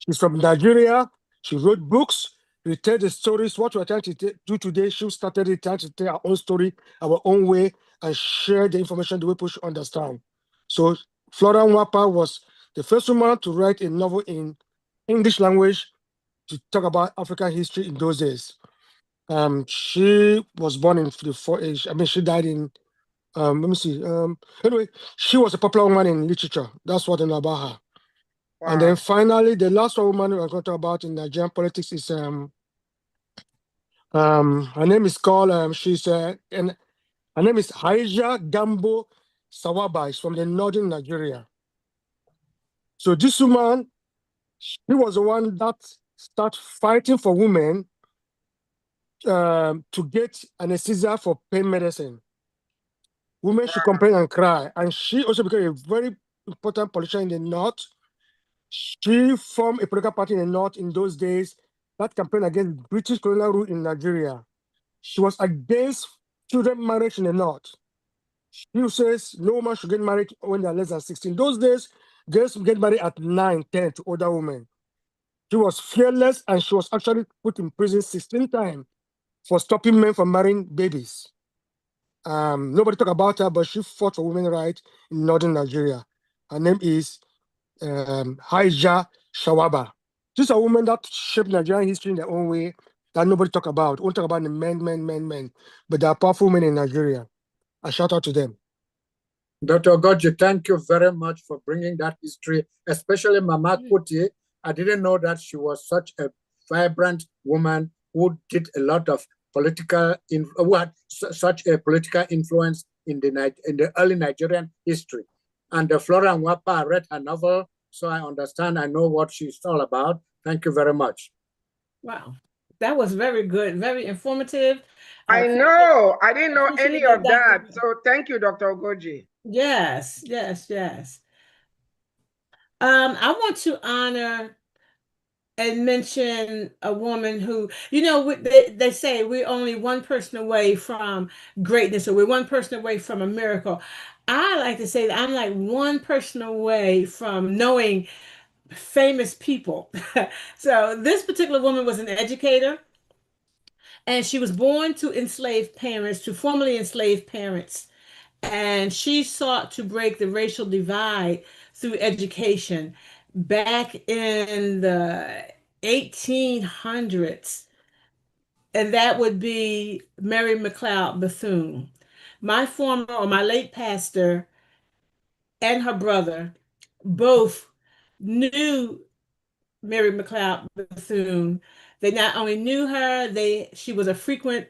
She's from Nigeria. She wrote books, retell the stories. What we're trying to do today, she started trying to tell our own story, our own way, and share the information the way people should understand. So Flora Nwapa was the first woman to write a novel in English language to talk about African history in those days. She was born in she died in, let me see. Anyway, she was a popular woman in literature. That's what I know about her. Wow. And then finally, the last woman we're going to talk about in Nigerian politics is her name is called her name is Haija Gambo Sawaba. She's from the northern Nigeria. So this woman, she was the one that started fighting for women to get anesthesia for pain medicine. Women should complain and cry. And she also became a very important politician in the north. She formed a political party in the North in those days that campaigned against British colonial rule in Nigeria. She was against children marriage in the North. She says no woman should get married when they're less than 16. Those days, girls would get married at 9, 10 to older women. She was fearless and she was actually put in prison 16 times for stopping men from marrying babies. Nobody talk about her, but she fought for women's rights in northern Nigeria. Her name is Haija Shawaba. She's a woman that shaped Nigerian history in their own way that nobody talk about. Won't talk about the men. But they are powerful men in Nigeria. I shout out to them. Dr. Goji, thank you very much for bringing that history, especially Mama Kuti. I didn't know that she was such a vibrant woman who did a lot of political, who had such a political influence in the early Nigerian history. And Flora Nwapa, I read her novel, so I understand, I know what she's all about. Thank you very much. Wow, that was very good, very informative. I know, I didn't know any of that. So thank you, Dr. Ogoji. Yes. I want to honor and mention a woman who, they say we're only one person away from greatness, or we're one person away from a miracle. I like to say that I'm like one person away from knowing famous people. So this particular woman was an educator, and she was born to enslaved parents, to formerly enslaved parents. And she sought to break the racial divide through education back in the 1800s. And that would be Mary McLeod Bethune. My late pastor and her brother both knew Mary McLeod Bethune. They not only knew her, she was a frequent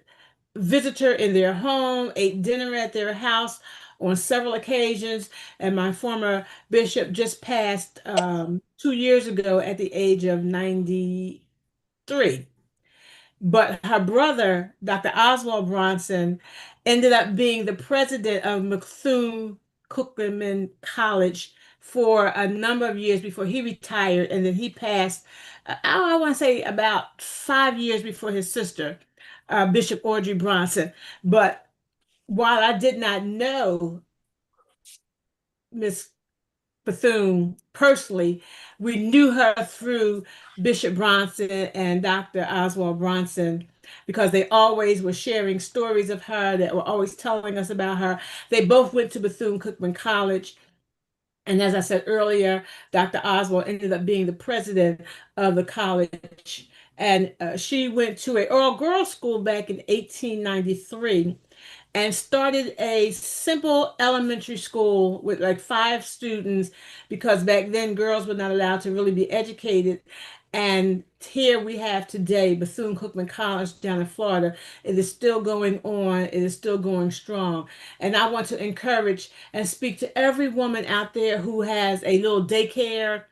visitor in their home, ate dinner at their house on several occasions. And my former bishop just passed 2 years ago at the age of 93. But her brother, Dr. Oswald Bronson, ended up being the president of Bethune-Cookman College for a number of years before he retired. And then he passed, I want to say about 5 years before his sister, Bishop Audrey Bronson. But while I did not know Miss Bethune personally, we knew her through Bishop Bronson and Dr. Oswald Bronson, because they always were sharing stories of her, that were always telling us about her. They both went to Bethune-Cookman College. And as I said earlier, Dr. Oswald ended up being the president of the college. And she went to an all-girls school back in 1893 and started a simple elementary school with like 5 students, because back then girls were not allowed to really be educated. And here we have today Bethune-Cookman College down in Florida. It is still going on. It is still going strong. And I want to encourage and speak to every woman out there who has a little daycare,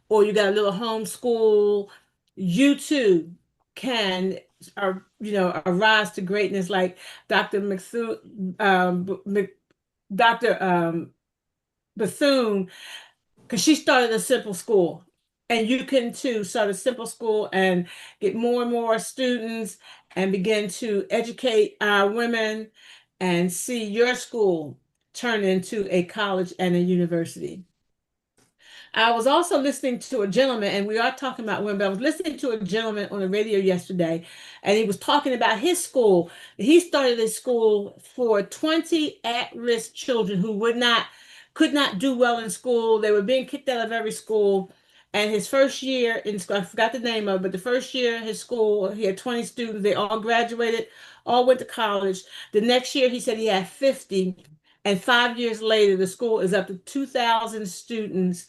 or you got a little homeschool. You too can, arise to greatness like Dr. Dr. Bethune, because she started a simple school. And you can too start a simple school and get more and more students and begin to educate our women and see your school turn into a college and a university. I was also listening to a gentleman, and we are talking about women, but I was listening to a gentleman on the radio yesterday, and he was talking about his school. He started a school for 20 at-risk children who could not do well in school. They were being kicked out of every school. And his first year in school, I forgot the name of it, but the first year in his school, he had 20 students. They all graduated, all went to college. The next year, he said he had 50. And 5 years later, the school is up to 2,000 students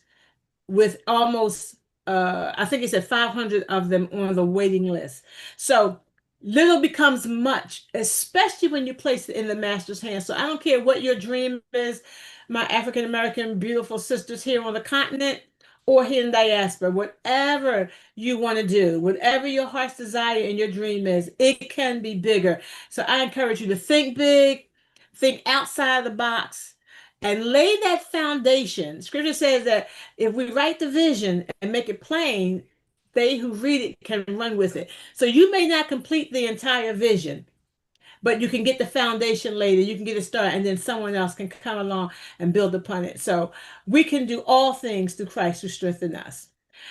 with almost, I think he said 500 of them on the waiting list. So little becomes much, especially when you place it in the master's hands. So I don't care what your dream is, my African American beautiful sisters here on the continent or here in diaspora, whatever you want to do, whatever your heart's desire and your dream is, it can be bigger. So I encourage you to think big, think outside the box, and lay that foundation. Scripture says that if we write the vision and make it plain, they who read it can run with it. So you may not complete the entire vision, but you can get the foundation later. You can get it started, and then someone else can come along and build upon it. So we can do all things through Christ who strengthens us.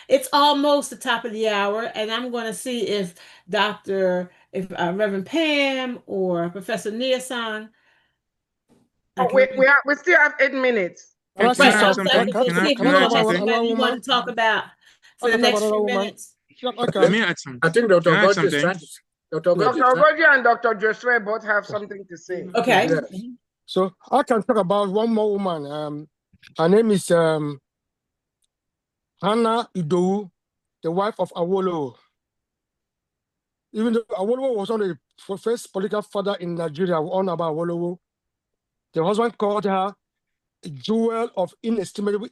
It's almost the top of the hour, and I'm going to see if Reverend Pam or Professor Niasan. We still have 8 minutes. Can I Right, say Can I add so something? something? to see if Can you I add all have something? something you want to talk about for the next few minutes. Okay. Let me add something. I think Dr. Can I add Goji is something? trying to. Dr. Goji Dr. is trying. Ogoji and Dr. Joshua both have something to say. Okay. Yes. So I can talk about one more woman. Her name is Hannah Idowu, the wife of Awolowo. Even though Awolowo was not the first political father in Nigeria, we all know about Awolowo. The husband called her a jewel of inestimable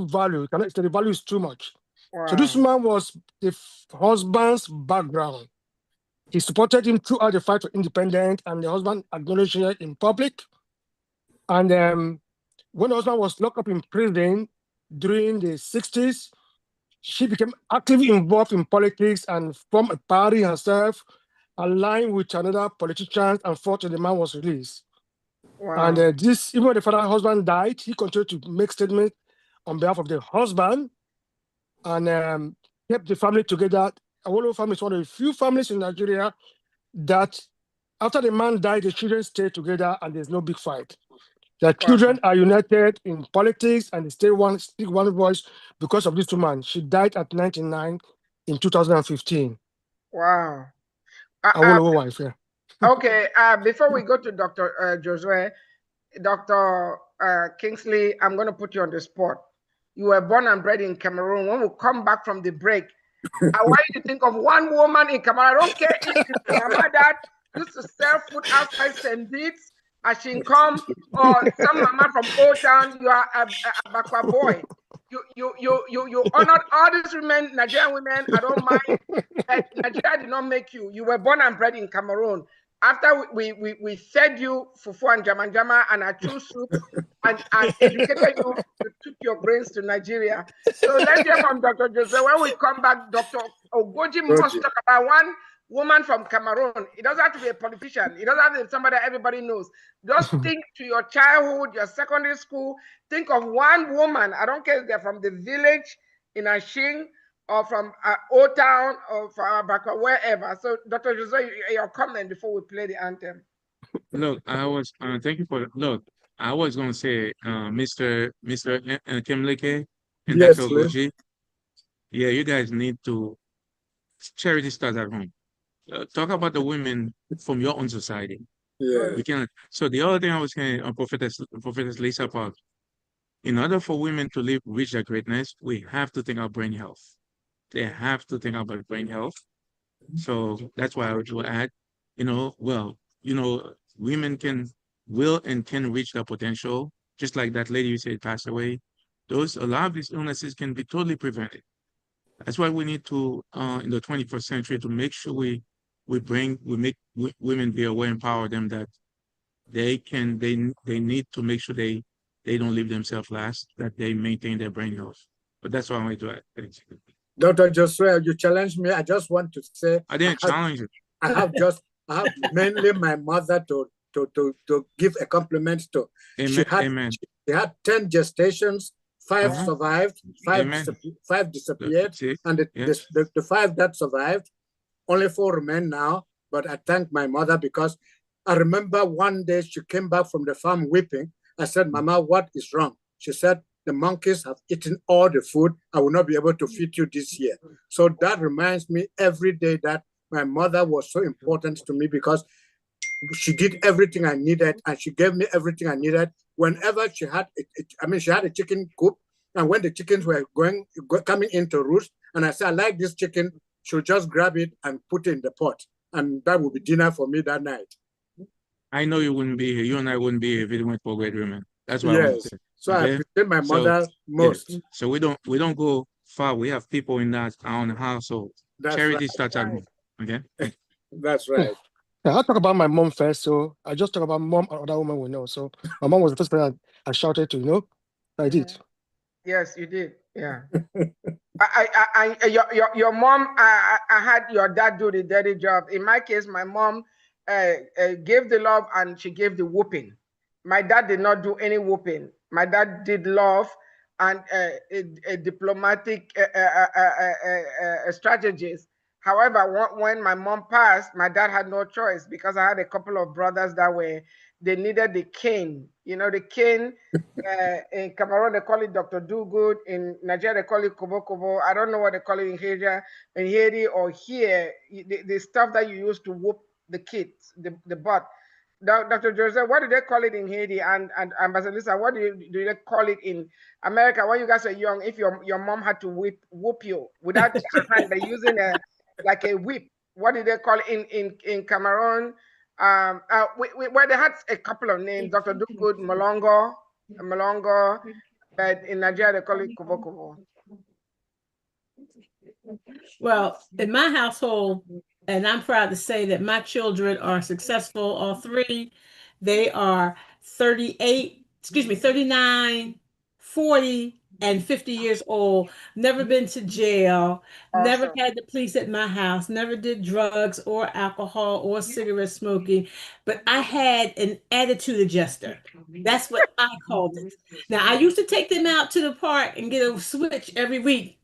value. The value is too much. Wow. So this man was the husband's background. He supported him throughout the fight for independence, and the husband acknowledged it in public. And when the husband was locked up in prison during the 60s, she became actively involved in politics and formed a party herself, aligned with another politician, and fought till the man was released. Wow. And even when the father husband died, he continued to make statements on behalf of the husband and kept the family together. Awolowo family is one of the few families in Nigeria that after the man died, the children stay together and there's no big fight. The children are united in politics and they speak one voice because of this woman. She died at 99 in 2015. Wow. Awolowo wife, yeah. Okay, before we go to Dr. Josue, Dr. Kingsley, I'm going to put you on the spot. You were born and bred in Cameroon. When we come back from the break, I want you to think of one woman in Cameroon. I don't care if it's mama that used to sell food outside St. Beats, Ashinkom, or some mama from Old Town. You are a Bakwa boy. You honored all these women, Nigerian women. I don't mind. But Nigeria did not make you. You were born and bred in Cameroon. After we fed you fufu and jama and achu soup and educated you, you took your brains to Nigeria. So let's hear from Dr. Jose. When we come back, Dr. Ogoji must talk about one woman from Cameroon. It doesn't have to be a politician. It doesn't have to be somebody that everybody knows. Just think to your childhood, your secondary school. Think of one woman. I don't care if they're from the village in Ashing or from Old Town or from Abakwa, wherever. So, Dr. Jose, your comment before we play the anthem. Look, thank you for, look, I was going to say, Mr. Kimleke and Yes, Dr. please. Ogoji, yeah, you guys need to, charity starts at home. Talk about the women from your own society. Yeah. We cannot. So the other thing I was saying, Prophetess Lisa Park, in order for women to reach their greatness, we have to think about brain health. They have to think about brain health. So that's why I would add, women will and can reach their potential, just like that lady you said passed away. A lot of these illnesses can be totally prevented. That's why we need to, in the 21st century, to make sure we make women be aware, empower them that they need to make sure they don't leave themselves last, that they maintain their brain health. But that's what I want to add. Thanks. Dr. Joshua, you challenged me. I just want to say I didn't challenge you. I have mainly my mother to give a compliment to. Amen. She had 10 gestations, 5 survived, 5 disappeared, and the 5 that survived, only 4 remain now. But I thank my mother because I remember one day she came back from the farm weeping. I said, Mama, what is wrong? She said, the monkeys have eaten all the food. I will not be able to feed you this year. So that reminds me every day that my mother was so important to me because she did everything I needed and she gave me everything I needed. Whenever she had, she had a chicken coop, and when the chickens were coming into roost, and I said, I like this chicken, she'll just grab it and put it in the pot. And that would be dinner for me that night. I know you wouldn't be here. You and I wouldn't be here if it weren't for great women. That's what I want to say. So okay? I appreciate my mother most. Yeah. So we don't go far. We have people in that our own household. Charity starts at home. Okay. That's right. I'll talk about my mom first. So I just talk about mom and other women we know. So my mom was the first person I shouted to, I did. Yes, you did. Yeah. Your mom, I had your dad do the dirty job. In my case, my mom gave the love and she gave the whooping. My dad did not do any whooping. My dad did love and a diplomatic strategies. However, when my mom passed, my dad had no choice because I had a couple of brothers that they needed the cane. The cane. In Cameroon, they call it Dr. Do Good. In Nigeria, they call it Kobo Kobo. I don't know what they call it in Haiti or here. The stuff that you use to whoop the kids, the butt. Dr. Joseph, what do they call it in Haiti? And Ambassador Lisa, what do they call it in America? When you guys are young, if your mom had to whoop you without a hand, they're using like a whip. What do they call it in Cameroon? Where they had a couple of names, Dr. Do Good, Malongo, but in Nigeria they call it Kobo Kobo. Well, in my household, and I'm proud to say that my children are successful, all three. They are 39, 40, and 50 years old, never been to jail, never Awesome. had the police at my house, never did drugs or alcohol or cigarette smoking, but I had an attitude adjuster. That's what I called it. Now, I used to take them out to the park and get a switch every week.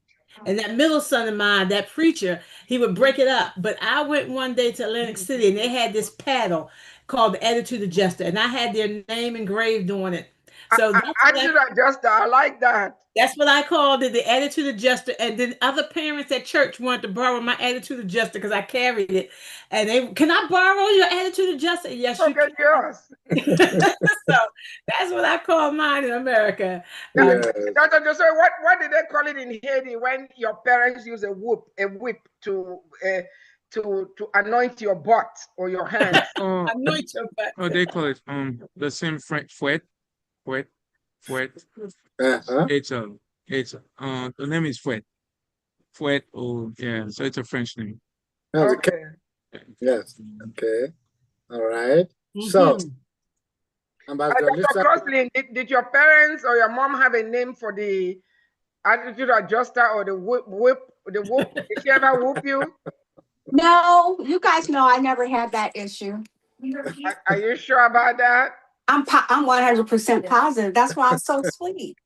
And that middle son of mine, that preacher, he would break it up. But I went one day to Atlantic City and they had this paddle called the Attitude Adjuster, and I had their name engraved on it. So Attitude adjuster, I like that. That's what I called it, the Attitude Adjuster. And then other parents at church wanted to borrow my Attitude Adjuster because I carried it. And they, can I borrow your Attitude Adjuster? Yes, you can. Yours. So that's what I call mine in America. Dr. Joseph, what did they call it in Haiti when your parents use a whip to anoint your butt or your hands? Anoint your butt. Oh, they call it the same fouet. It's the name is Fouet. Fouet, oh yeah, so it's a French name. Okay. Yes. Okay. All right. So, Ambassador Lisa, Dr. Crossley, did your parents or your mom have a name for the attitude adjuster or the whip? Did she ever whoop you? No, you guys know I never had that issue. Are you sure about that? I'm 100% positive. That's why I'm so sweet.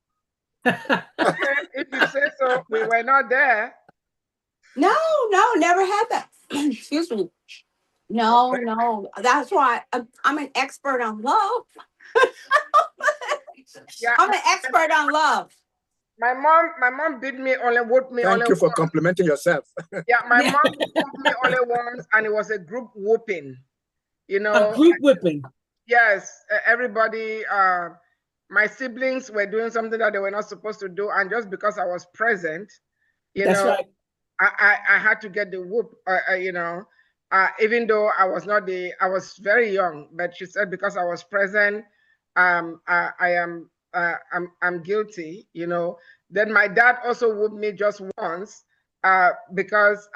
If you say so, we were not there. No, never had that. Excuse me. No. That's why I'm an expert on love. Yeah, I'm an expert on love. My mom beat me whooped me thank you for complimenting yourself. Yeah, my mom whooped me only once, and it was a group whooping. A group whipping. Yes, everybody. My siblings were doing something that they were not supposed to do, and just because I was present, right. I had to get the whoop. Even though I was very young, but she said because I was present, I'm guilty. Then my dad also whooped me just once, because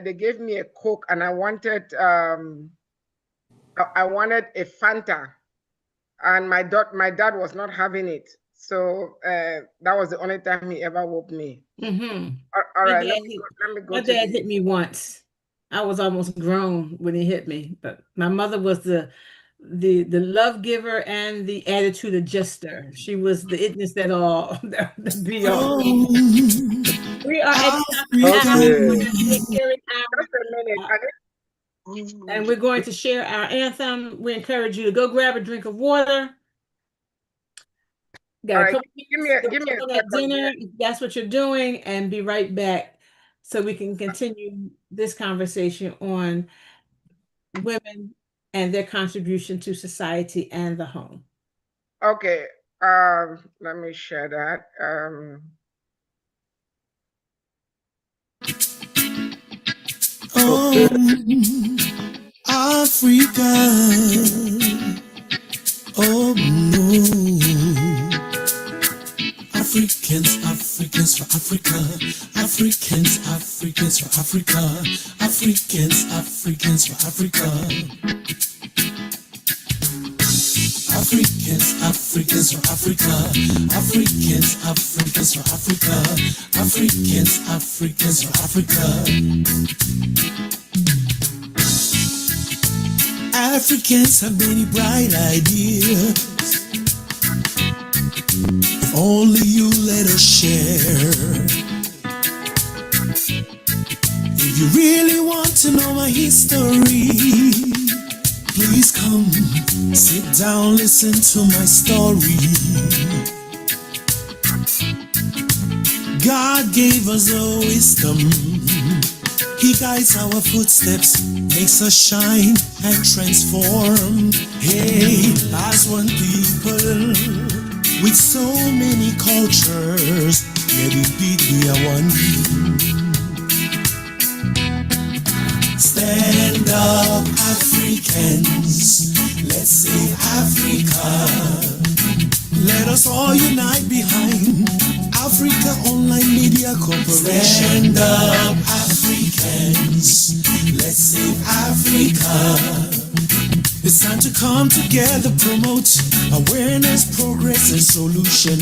they gave me a Coke and I wanted a Fanta, and my dad was not having it. So that was the only time he ever whooped me. Mm-hmm. All right, let me go. My dad hit me once. I was almost grown when he hit me, but my mother was the love giver and the attitude adjuster. She was the itness that all, the be all. We are at and we're going to share our anthem. We encourage you to go grab a drink of water. Got a couple give me a dinner, if that's what you're doing, and be right back so we can continue this conversation on women and their contribution to society and the home. Okay, let me share that. Africa, oh no, Africans, Africans for Africa, Africans, Africans for Africa, Africans, Africans for Africa. Africans, Africans for Africa, Africans, Africans for Africa, Africans, Africans for Africa. Africans have many bright ideas. If only you let us share. If you really want to know my history, please come, sit down, listen to my story. God gave us a wisdom. He guides our footsteps, makes us shine and transform. Hey, as one people, with so many cultures, yet indeed we are one. Stand up, Africans, let's save Africa. Let us all unite behind Africa Online Media Corporation. Stand up, Africans, let's save Africa. It's time to come together, promote awareness, progress, and solution.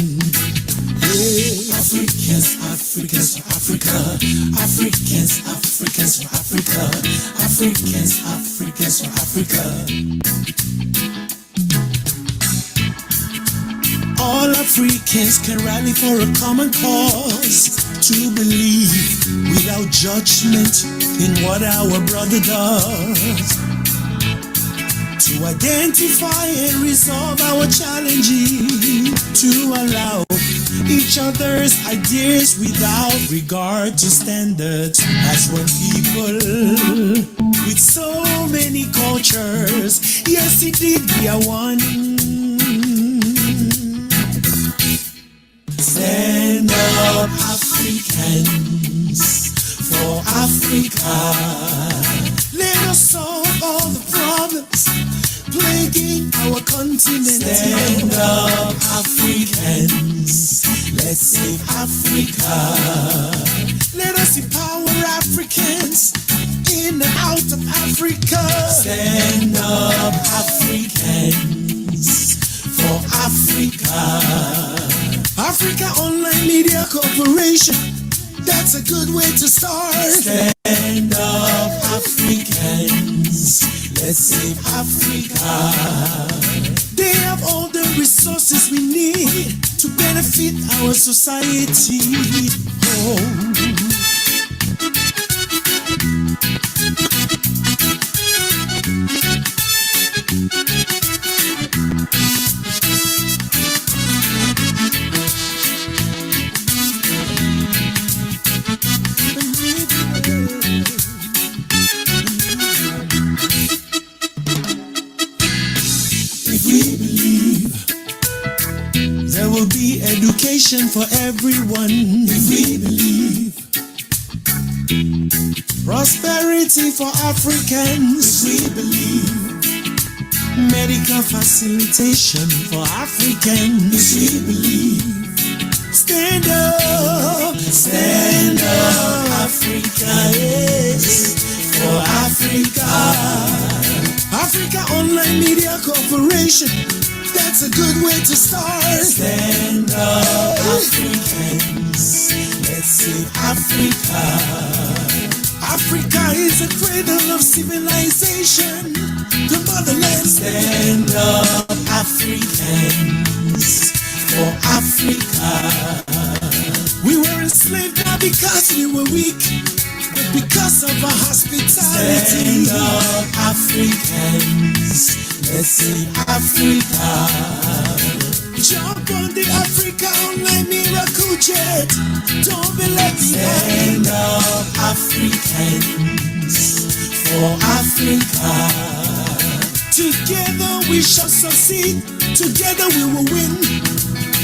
Hey, Africans, Africans for Africa, Africans, Africans for Africa, Africans, Africans for Africa. All Africans can rally for a common cause, to believe without judgment in what our brother does, to identify and resolve our challenges, to allow each other's ideas without regard to standards, as one people with so many cultures. Yes, indeed, we are one. Stand up, Africans, for Africa. Let us solve all the problems plaguing our continent. Stand up, Africans, let's save Africa. Let us empower Africans in and out of Africa. Stand up, Africans, for Africa. Africa Online Media Corporation, that's a good way to start. Stand up, Africans, let's save Africa. They have all the resources we need to benefit our society. Oh. Education for everyone. If we believe prosperity for Africans, if we believe medical facilitation for Africans, if we believe stand up, Africa, yes, for Africa. Africa Online Media Corporation, that's a good way to start. Stand up, Africans, let's save Africa. Africa is a cradle of civilization, the motherland. Stand up, Africans, for Africa. We were enslaved not because we were weak, but because of our hospitality. Stand up, Africans, let's save Africa. Jump on the Africa Online Miracle Jet. Don't be left behind. Stand up, Africans, for Africa. Together we shall succeed. Together we will win.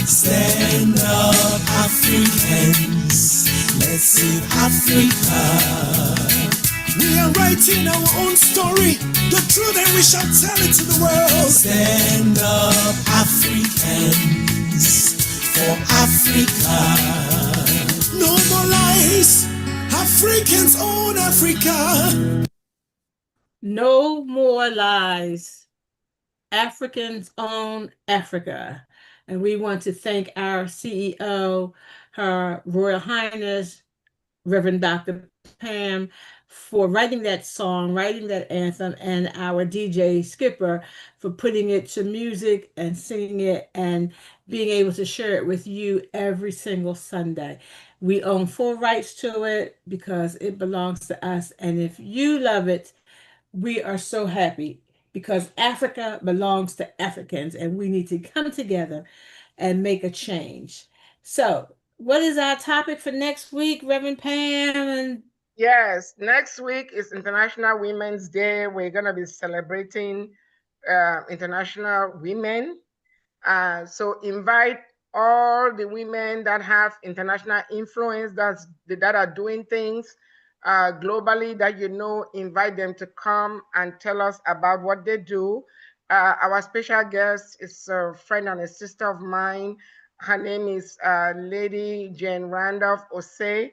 Stand up, Africans, let's save Africa. We are writing our own story, the truth, and we shall tell it to the world. Stand up, Africans, for Africa. No more lies. Africans own Africa. No more lies. Africans own Africa. And we want to thank our CEO, Her Royal Highness, Reverend Dr. Pam, for writing that song, writing that anthem, and our DJ Skipper for putting it to music and singing it and being able to share it with you every single Sunday. We own full rights to it because it belongs to us. And if you love it, we are so happy because Africa belongs to Africans and we need to come together and make a change. So, what is our topic for next week, Reverend Pam? And Yes, next week is International Women's Day. We're going to be celebrating International Women. So invite all the women that have international influence that are doing things globally that you know, invite them to come and tell us about what they do. Our special guest is a friend and a sister of mine. Her name is Lady Jane Randolph Osei.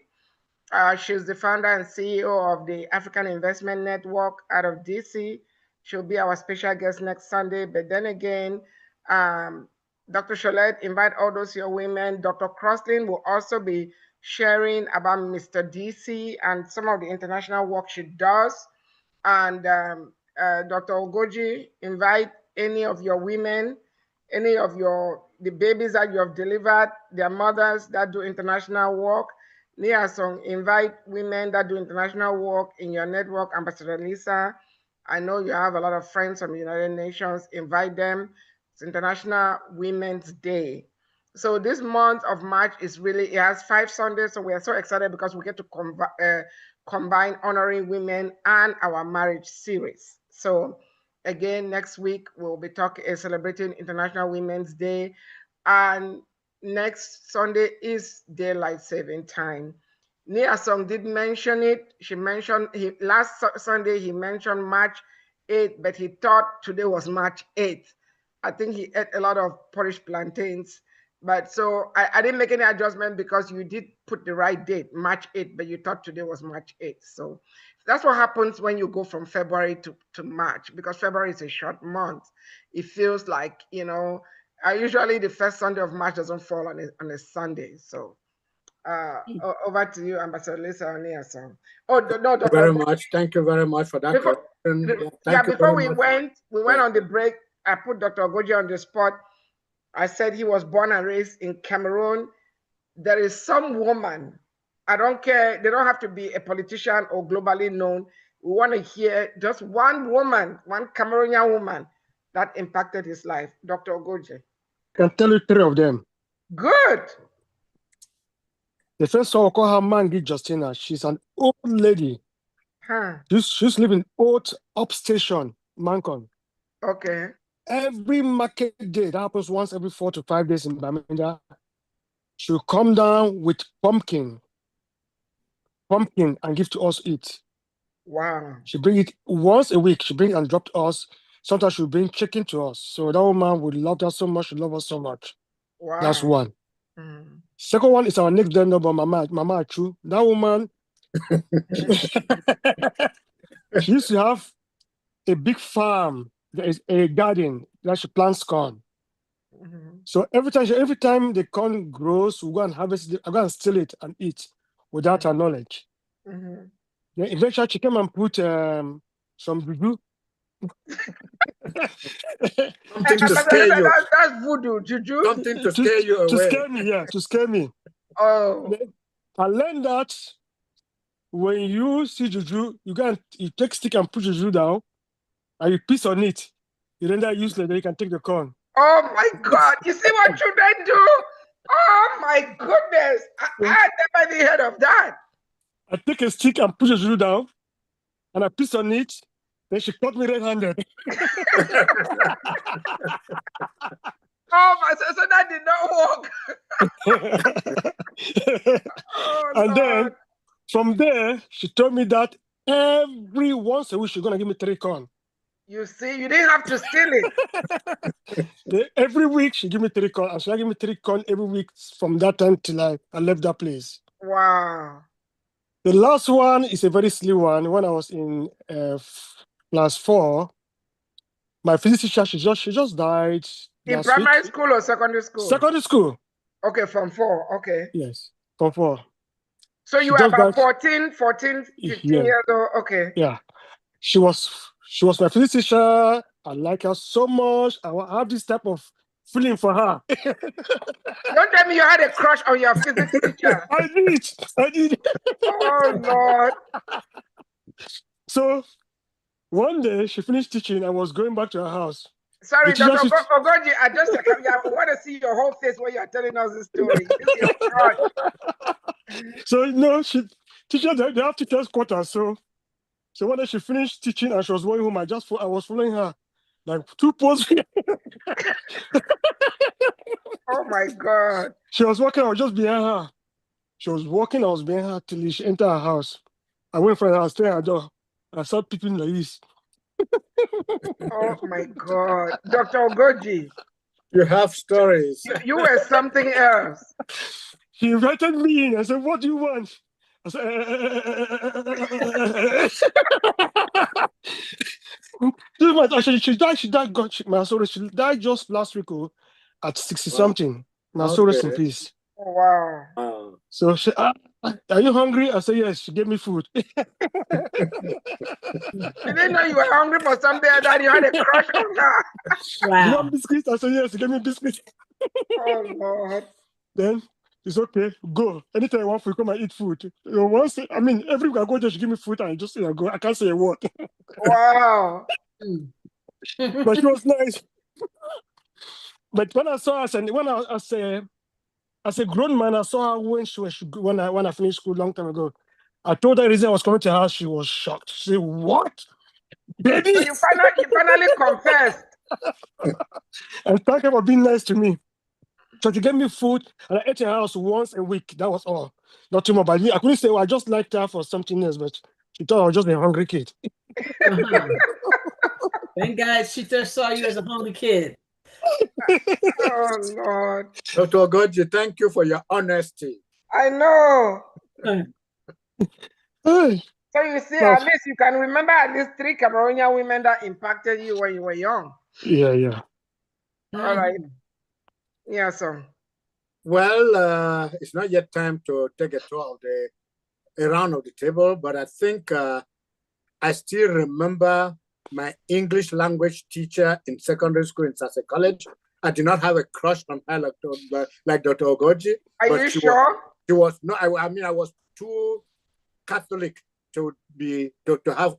She's the founder and CEO of the African Investment Network out of DC. She'll be our special guest next Sunday. But then again, Dr. Sholette, invite all those your women. Dr. Crosslin will also be sharing about Mr. DC and some of the international work she does. And Dr. Ogoji, invite any of your women, any of the babies that you have delivered, their mothers that do international work. Nia Song, invite women that do international work in your network. Ambassador Lisa, I know you have a lot of friends from the United Nations. Invite them. It's International Women's Day. So this month of March is really, it has 5 Sundays. So we are so excited because we get to combine honoring women and our marriage series. So again, next week we'll be celebrating International Women's Day. And next Sunday is daylight saving time. Nia Song did mention it. She mentioned last Sunday he mentioned March 8th, but he thought today was March 8th. I think he ate a lot of porridge plantains. But so I didn't make any adjustment because you did put the right date, March 8th, but you thought today was March 8th. So that's what happens when you go from February to March, because February is a short month. It feels like, you know, usually the first Sunday of March doesn't fall on a Sunday. So over to you, Ambassador Lisa Oniason. Oh, no, Dr. Very much. Thank you very much for that. Before we went on the break. I put Dr. Ogoji on the spot. I said he was born and raised in Cameroon. There is some woman, I don't care, they don't have to be a politician or globally known. We want to hear just one woman, one Cameroonian woman that impacted his life. Dr. Ogoji. I can tell you 3 of them. Good. The first one, we'll call her Mangi Justina. She's an old lady. Huh. She's living old upstation, Mancon. Okay. Every market day, that happens once every 4 to 5 days in Bamenda, she'll come down with pumpkin and give to us eat. Wow. She bring it once a week. She bring and drop to us. Sometimes she'll bring chicken to us. So that woman would love that so much. She love us so much. Wow. That's one. Second one is our next door neighbor, Mama Achu. That woman, she used to have a big farm. There is a garden that she plants corn. So every time the corn grows, we go and harvest it, I go and steal it and eat without her knowledge. Then eventually she came and put some juju. Something to scare you. That's voodoo, juju. Something to scare you away. To scare me, yeah, to scare me. Oh. I learned that when you see juju, you take stick and put juju down, and you piss on it. You render useless, then you can take the corn. Oh my God! You see what children do? Oh my goodness! I never even heard of that. I take a stick and put the juju down, and I piss on it. Then she caught me red-handed. Oh my! So that did not work. Oh, and Lord. then from there, she told me that every once a week she's gonna give me 3 corn. You see, you didn't have to steal it. Every week she give me 3 corn. She give me 3 corn every week from that time till I left that place. Wow. The last one is a very silly one. When I was in class 4, my physics teacher, she just died In last primary week. school or secondary school? Secondary school. Okay, from 4. Okay. Yes, from 4. So She you were just about died. 14, 15 Yeah, years old. Okay. yeah. She was my physics teacher. I like her so much. I have this type of feeling for her. Don't tell me you had a crush on your physics teacher. I did. Oh Lord. So one day she finished teaching. I was going back to her house. Sorry, The teacher Dr. said- Ogoji, I want to see your whole face when you're telling us this story. This is your crush. So no, teacher they have teachers quarters. So one day she finished teaching and she was going home. I was following her like 2 posts. Oh my God. She was walking. I was just behind her. She was walking. I was behind her till she entered her house. I went for her, staying at her door. I started peeping like this. Oh my God. Dr. Ogoji. You have stories. You were something else. He invited me in. I said, "What do you want?" I said, she died. She died. God, she died just last week at 60 something. My soul rest in peace. Oh, wow. So she, are you hungry? I said, yes. She gave me food. She didn't know you were hungry for something that you had a crush on her. Wow. You want biscuits? I said, yes. She gave me biscuits. Oh Lord. Then it's okay. Go. Anytime I want food, come and eat food. Every week I go there, she give me food and I just say I go. I can't say a word. Wow. But she was nice. But when I saw her, and when as a grown man, I saw her when I finished school long time ago. I told her the reason I was coming to her house. She was shocked. She said, "What, baby?" So you finally confessed. And thank her for being nice to me. So she gave me food, and I ate in her house once a week. That was all. Not too much. But I couldn't say, well, I just liked her for something else, but she thought I was just a hungry kid. Thank God she just saw you as a hungry kid. Oh Lord. Dr. Ogoji, thank you for your honesty. I know. Hey, So you see, at least you can remember at least 3 Cameroonian women that impacted you when you were young. yeah. All right. Yeah, so. Well, it's not yet time to take a tour of a round of the table, but I think I still remember my English language teacher in secondary school in Sase College. I did not have a crush on her like Dr. Ogoji. Are you sure? She was no. I was too Catholic to have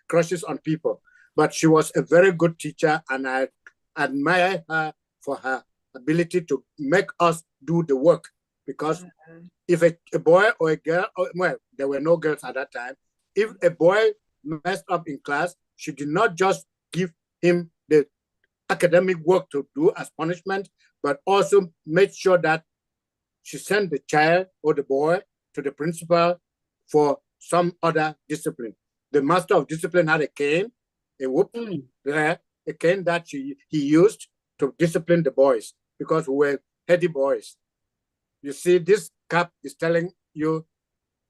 crushes on people. But she was a very good teacher, and I admire her for her ability to make us do the work. Because if a boy or a girl, well, there were no girls at that time. If a boy messed up in class, she did not just give him the academic work to do as punishment, but also made sure that she sent the child or the boy to the principal for some other discipline. The master of discipline had a cane, a whoop, a cane that he used to discipline the boys because we were heady boys. You see, this cap is telling you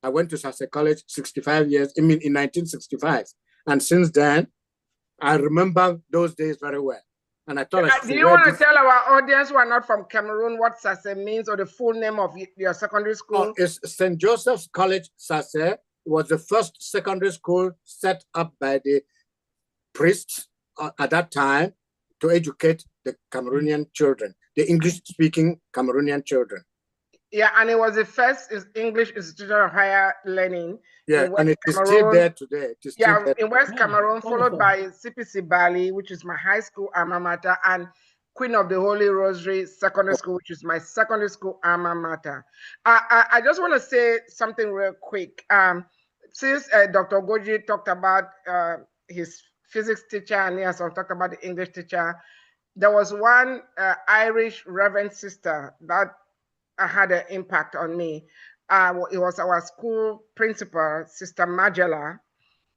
I went to Sase College 65 years, in 1965. And since then, I remember those days very well. And I thought do you want to tell our audience who are not from Cameroon what Sase means or the full name of your secondary school? Oh, it's St. Joseph's College, Sase. It was the first secondary school set up by the priests at that time to educate the Cameroonian children, the English-speaking Cameroonian children. Yeah, and it was the first English institution of higher learning. Yeah, and it is still there today. In West Cameroon, followed by CPC Bali, which is my high school alma mater, and Queen of the Holy Rosary Secondary School, which is my secondary school alma mater. I just want to say something real quick. Since Dr. Goji talked about his physics teacher and he has talked about the English teacher, there was one Irish Reverend sister that had an impact on me. It was our school principal, Sister Magella.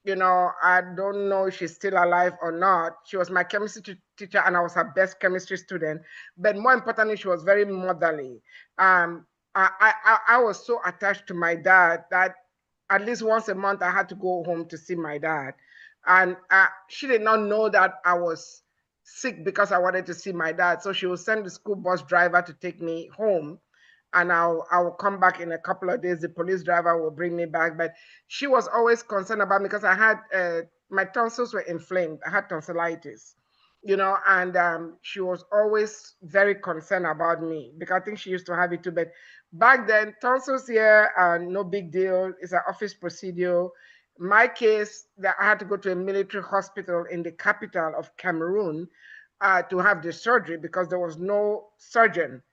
you know, I don't know if she's still alive or not. She was my chemistry teacher, and I was her best chemistry student. But more importantly, she was very motherly. I was so attached to my dad that at least once a month I had to go home to see my dad. And she did not know that I was sick because I wanted to see my dad. So she would send the school bus driver to take me home, and I will come back in a couple of days. The police driver will bring me back. But she was always concerned about me because I had my tonsils were inflamed. I had tonsillitis, you know, and she was always very concerned about me because I think she used to have it too. But back then, tonsils here are no big deal. It's an office procedure. My case, that I had to go to a military hospital in the capital of Cameroon to have the surgery because there was no surgeon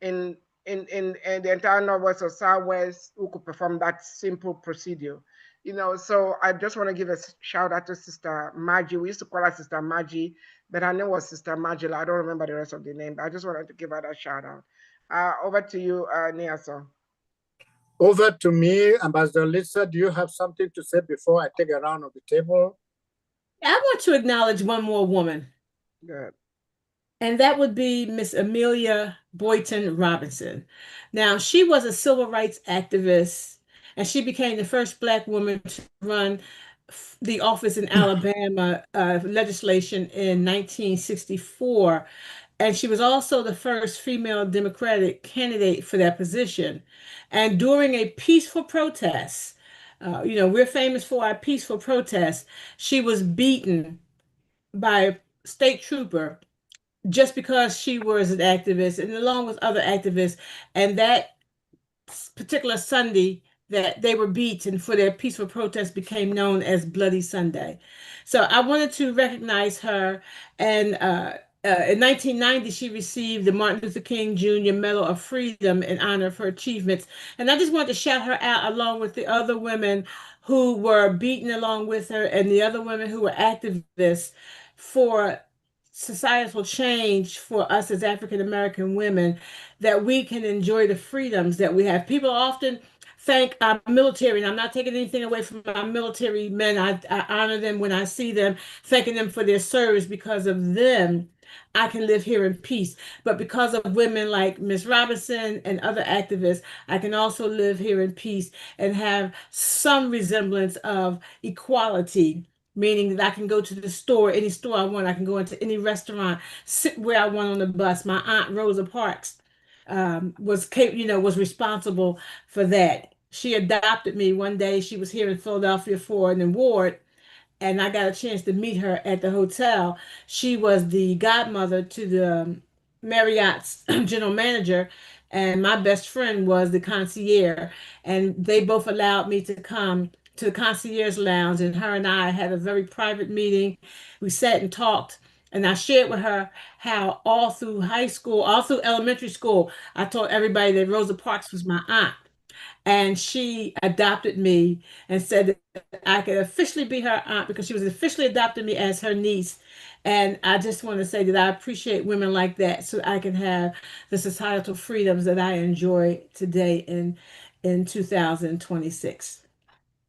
in in the entire Northwest or Southwest who could perform that simple procedure. You know, so I just want to give a shout out to Sister Maggie. We used to call her Sister Maggie, but her name was Sister Maggie. I don't remember the rest of the name, but I just wanted to give her that shout out. Over to you, Niaso. Over to me, Ambassador Lisa. Do you have something to say before I take a round of the table? I want to acknowledge one more woman. Good. And that would be Miss Amelia Boynton Robinson. Now, she was a civil rights activist, and she became the first Black woman to run the office in Alabama legislation in 1964. And she was also the first female Democratic candidate for that position. And during a peaceful protest, you know, we're famous for our peaceful protests, she was beaten by a state trooper just because she was an activist and along with other activists. And that particular Sunday that they were beaten for their peaceful protest became known as Bloody Sunday. So I wanted to recognize her. And in 1990, she received the Martin Luther King Jr. Medal of Freedom in honor of her achievements. And I just wanted to shout her out along with the other women who were beaten along with her and the other women who were activists for societal change for us as African American women, that we can enjoy the freedoms that we have. People often thank our military, and I'm not taking anything away from our military men. I honor them when I see them, thanking them for their service. Because of them, I can live here in peace. But because of women like Miss Robinson and other activists, I can also live here in peace and have some resemblance of equality, meaning that I can go to the store, any store I want. I can go into any restaurant, sit where I want on the bus. My aunt Rosa Parks was responsible for that. She adopted me one day. She was here in Philadelphia for an award, and I got a chance to meet her at the hotel. She was the godmother to the Marriott's general manager, and my best friend was the concierge. And they both allowed me to come to the concierge lounge, and her and I had a very private meeting. We sat and talked. And I shared with her how all through high school, all through elementary school, I told everybody that Rosa Parks was my aunt. And she adopted me and said that I could officially be her aunt because she was officially adopting me as her niece. And I just want to say that I appreciate women like that so I can have the societal freedoms that I enjoy today in 2026.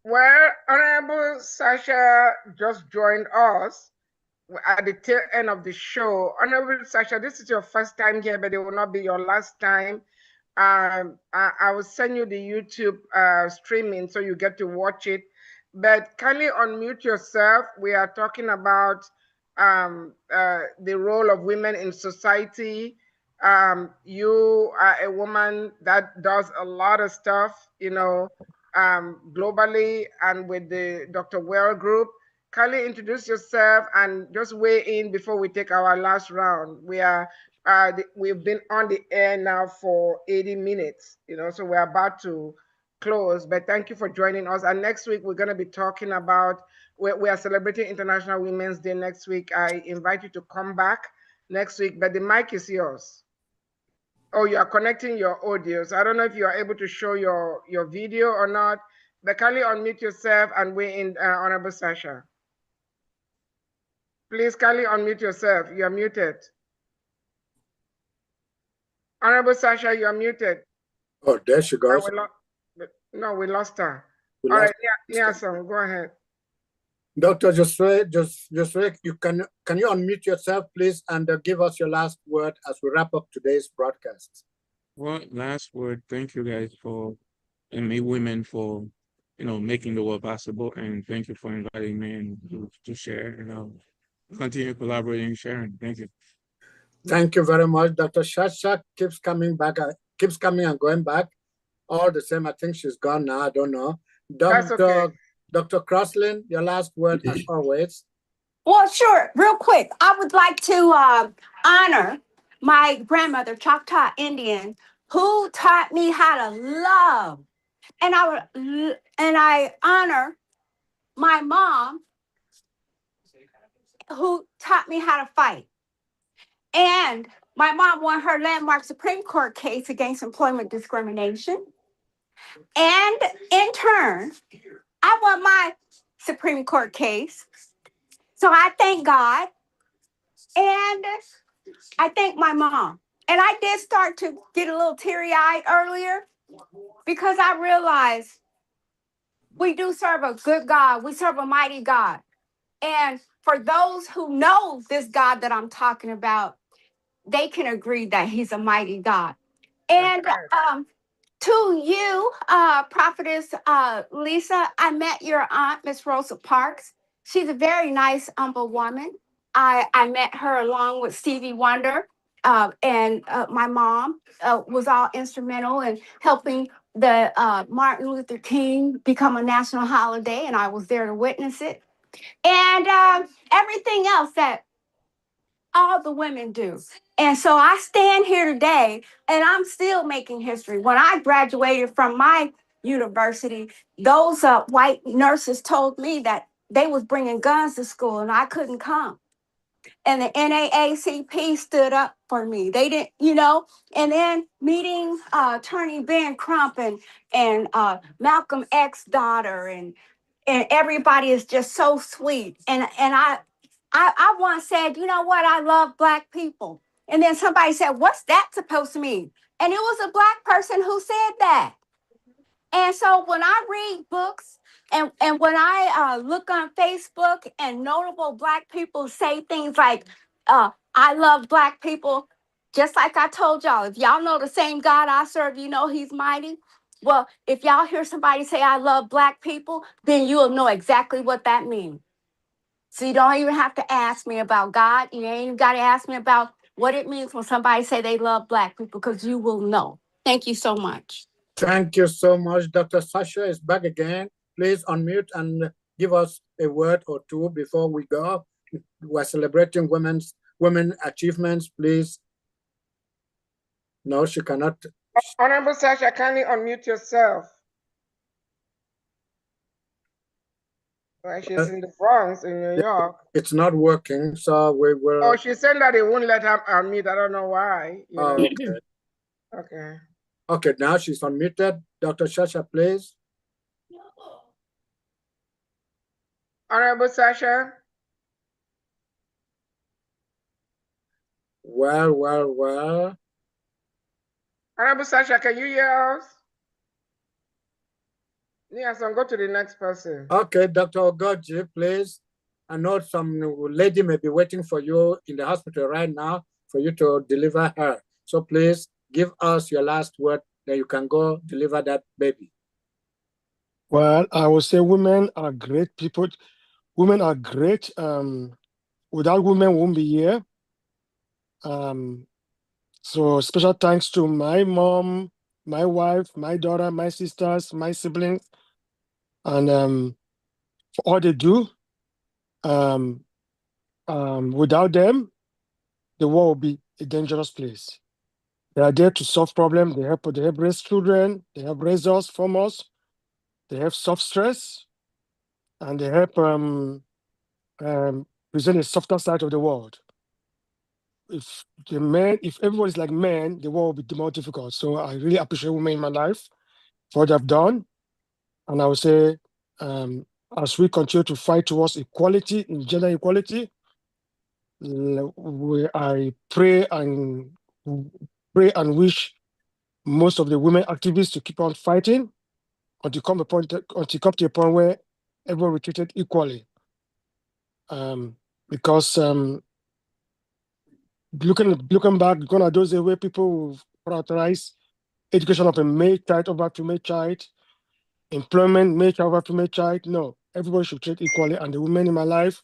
Well, Honorable Sasha just joined us at the tail end of the show. Honorable Sasha, this is your first time here, but it will not be your last time. I will send you the YouTube streaming so you get to watch it. But kindly unmute yourself. We are talking about the role of women in society. You are a woman that does a lot of stuff, you know, globally and with the Dr. Well group. Kindly introduce yourself and just weigh in before we take our last round. We've been on the air now for 80 minutes, you know, so we're about to close, but thank you for joining us. And next week, we're going to be talking about, we are celebrating International Women's Day next week. I invite you to come back next week, but the mic is yours. Oh, you are connecting your audio. So I don't know if you are able to show your video or not, but kindly unmute yourself and weigh in, Honorable Sasha. Please kindly unmute yourself. You are muted. Honorable Sasha, you are muted. Oh, there she goes. No, we lost her. All right, Niason, go ahead. Dr. Josue, can you unmute yourself, please, and give us your last word as we wrap up today's broadcast? Well, last word, thank you guys for, and me women for, making the world possible. And thank you for inviting me and to share, continue collaborating and sharing. Thank you. Thank you very much. Dr. Shasha keeps coming back, keeps coming and going back. All the same, I think she's gone now. I don't know. That's okay. Dr. Crosslin, your last word as always. Well, sure. Real quick, I would like to honor my grandmother, Choctaw Indian, who taught me how to love, and I honor my mom, who taught me how to fight. And my mom won her landmark Supreme Court case against employment discrimination. And in turn, I won my Supreme Court case. So I thank God and I thank my mom. And I did start to get a little teary-eyed earlier because I realized we do serve a good God. We serve a mighty God. And for those who know this God that I'm talking about, they can agree that he's a mighty God. And to you, Prophetess Lisa, I met your aunt, Miss Rosa Parks. She's a very nice, humble woman. I met her along with Stevie Wonder, and my mom was all instrumental in helping the Martin Luther King become a national holiday, and I was there to witness it. And everything else that all the women do. And so I stand here today and I'm still making history. When I graduated from my university, those white nurses told me that they was bringing guns to school and I couldn't come. And the NAACP stood up for me. They didn't, and then meeting Attorney Ben Crump and Malcolm X's daughter and everybody is just so sweet. And I once said, you know what? I love Black people. And then somebody said, what's that supposed to mean? And it was a Black person who said that. And so when I read books and when I look on Facebook and notable Black people say things like, I love Black people, just like I told y'all, if y'all know the same God I serve, you know he's mighty. Well, if y'all hear somebody say, I love Black people, then you'll know exactly what that means. So you don't even have to ask me about God. You ain't even got to ask me about what it means when somebody say they love Black people, because you will know. Thank you so much. Thank you so much. Dr. Sasha is back again. Please unmute and give us a word or two before we go. We're celebrating women achievements, please. No, she cannot. Honorable Sasha, kindly unmute yourself. Well, she's in the Bronx in New York. It's not working, so we will. Oh, she said that they won't let her unmute. I don't know why. Okay. Okay. Okay, now she's unmuted. Dr. Sasha, please. Honorable Sasha. Well. Honorable Sasha, can you hear us? Yes, I'll go to the next person. Okay, Dr. Ogoji, please. I know some lady may be waiting for you in the hospital right now for you to deliver her. So please give us your last word, then you can go deliver that baby. Well, I would say women are great people. Women are great. Without women, we won't be here. So special thanks to my mom, my wife, my daughter, my sisters, my siblings, and for all they do. Without them, the world will be a dangerous place. They are there to solve problems. They help raise children. They help raise us, from us. They have soft stress, and they help present a softer side of the world. If everybody's like men, the world will be more difficult. So I really appreciate women in my life for what they've done. And I would say, as we continue to fight towards equality, in gender equality, I pray and wish most of the women activists to keep on fighting until come to a point where everyone will be treated equally. because looking back, gonna those the way people will prioritize education of a male child over female child, employment male child over female child. No, everybody should treat equally. And the women in my life,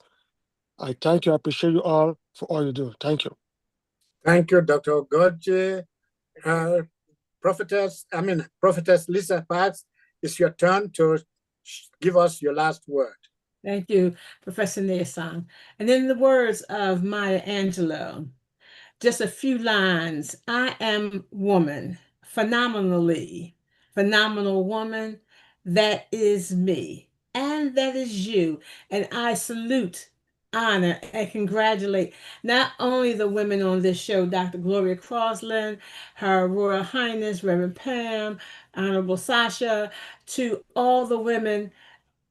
I thank you. I appreciate you all for all you do. Thank you. Thank you, Dr. Goje. Prophetess Lisa Parks, it's your turn to give us your last word. Thank you, Professor Nason. And in the words of Maya Angelou, just a few lines. I am woman, phenomenally, phenomenal woman. That is me, and that is you. And I salute, honor, and congratulate not only the women on this show, Dr. Gloria Crosland, Her Royal Highness, Reverend Pam, Honorable Sasha, to all the women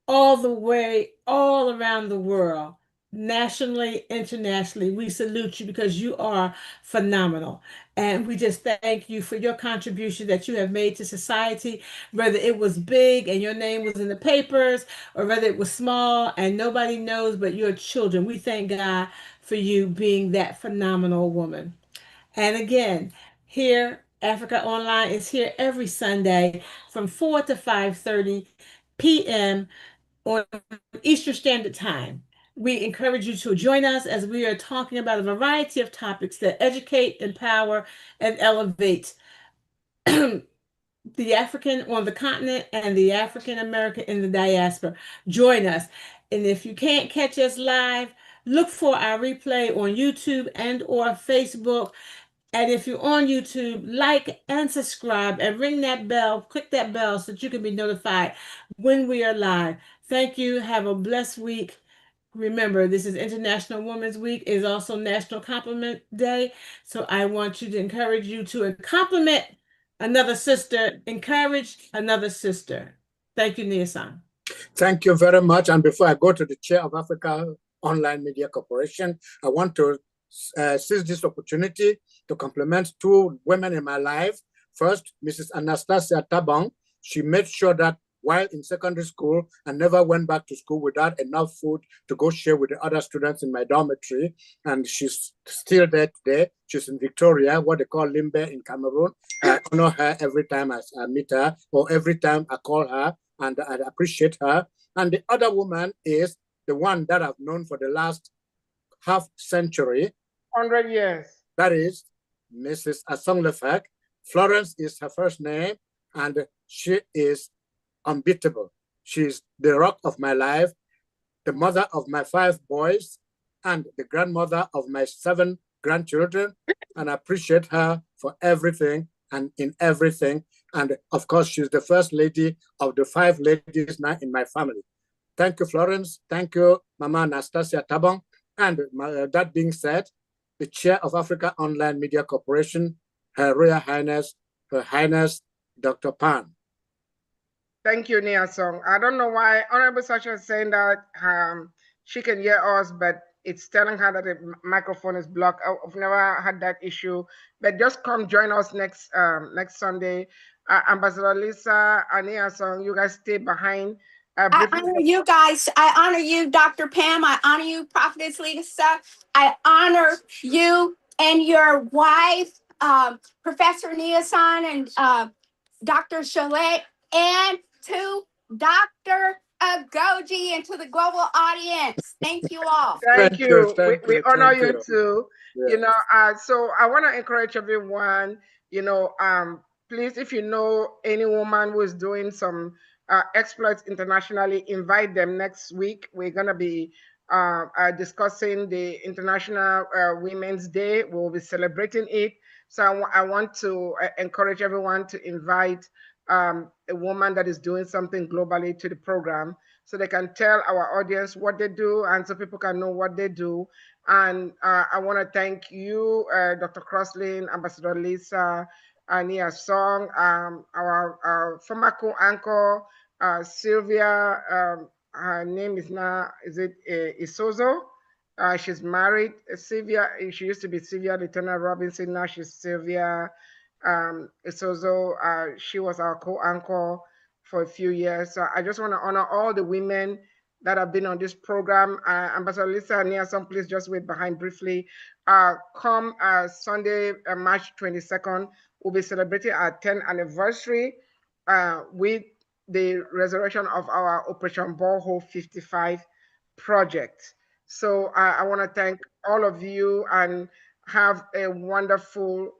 all the way, all around the world, nationally, internationally. We salute you because you are phenomenal. And we just thank you for your contribution that you have made to society, whether it was big and your name was in the papers, or whether it was small and nobody knows but your children. We thank God for you being that phenomenal woman. And again, here, Africa Online is here every Sunday from 4 to 5:30 p.m. on Eastern Standard Time. We encourage you to join us as we are talking about a variety of topics that educate, empower, and elevate the African on the continent and the African American in the diaspora. Join us. And if you can't catch us live, look for our replay on YouTube and or Facebook. And if you're on YouTube, like and subscribe and ring that bell, click that bell so that you can be notified when we are live. Thank you. Have a blessed week. Remember, this is International Women's Week. It is also National Compliment Day. So I want you to encourage you to compliment another sister, encourage another sister. Thank you, Nia-san. Thank you very much. And before I go to the chair of Africa Online Media Corporation, I want to seize this opportunity to compliment two women in my life. First, Mrs. Anastasia Tabang. She made sure that while in secondary school, I never went back to school without enough food to go share with the other students in my dormitory. And she's still there today. She's in Victoria, what they call Limbe in Cameroon. I honor her every time I meet her or every time I call her, and I appreciate her. And the other woman is the one that I've known for the last half century. 100 years. That is Mrs. Asong Lefek. Florence is her first name, and she is unbeatable. She's the rock of my life, the mother of my 5 boys, and the grandmother of my 7 grandchildren. And I appreciate her for everything and in everything. And of course, she's the first lady of the 5 ladies now in my family. Thank you, Florence. Thank you, Mama Anastasia Tabang. And that being said, the chair of Africa Online Media Corporation, Her Royal Highness, Her Highness, Dr. Pan. Thank you, Nia Song. I don't know why Honorable Sasha is saying that she can hear us, but it's telling her that the microphone is blocked. I've never had that issue, but just come join us next Sunday. Ambassador Lisa and Nia Song, you guys stay behind. I honor you guys. I honor you, Dr. Pam. I honor you, Prophetess Lisa. I honor you and your wife, Professor Nia-san and Dr. Chalet, and to Dr. Agoji and to the global audience. Thank you all. Thank you. We honor you too. Yes. You know, so I want to encourage everyone, you know, please, if you know any woman who is doing some exploits internationally, invite them next week. We're going to be discussing the International Women's Day. We'll be celebrating it. So I want to encourage everyone to invite a woman that is doing something globally to the program so they can tell our audience what they do and so people can know what they do. And I want to thank you, Dr. Crossley, Ambassador Lisa, Nia Song, our former co-anchor, Sylvia, her name is now, Isozo? She's married. Sylvia, she used to be Sylvia Lieutenant Robinson, now she's Sylvia Isozo. She was our co-anchor for a few years. So I just want to honor all the women that have been on this program. Ambassador Lisa and Niason, please just wait behind briefly. Come Sunday, March 22nd, we'll be celebrating our 10th anniversary with the resurrection of our Operation Borehole 55 project. So I want to thank all of you and have a wonderful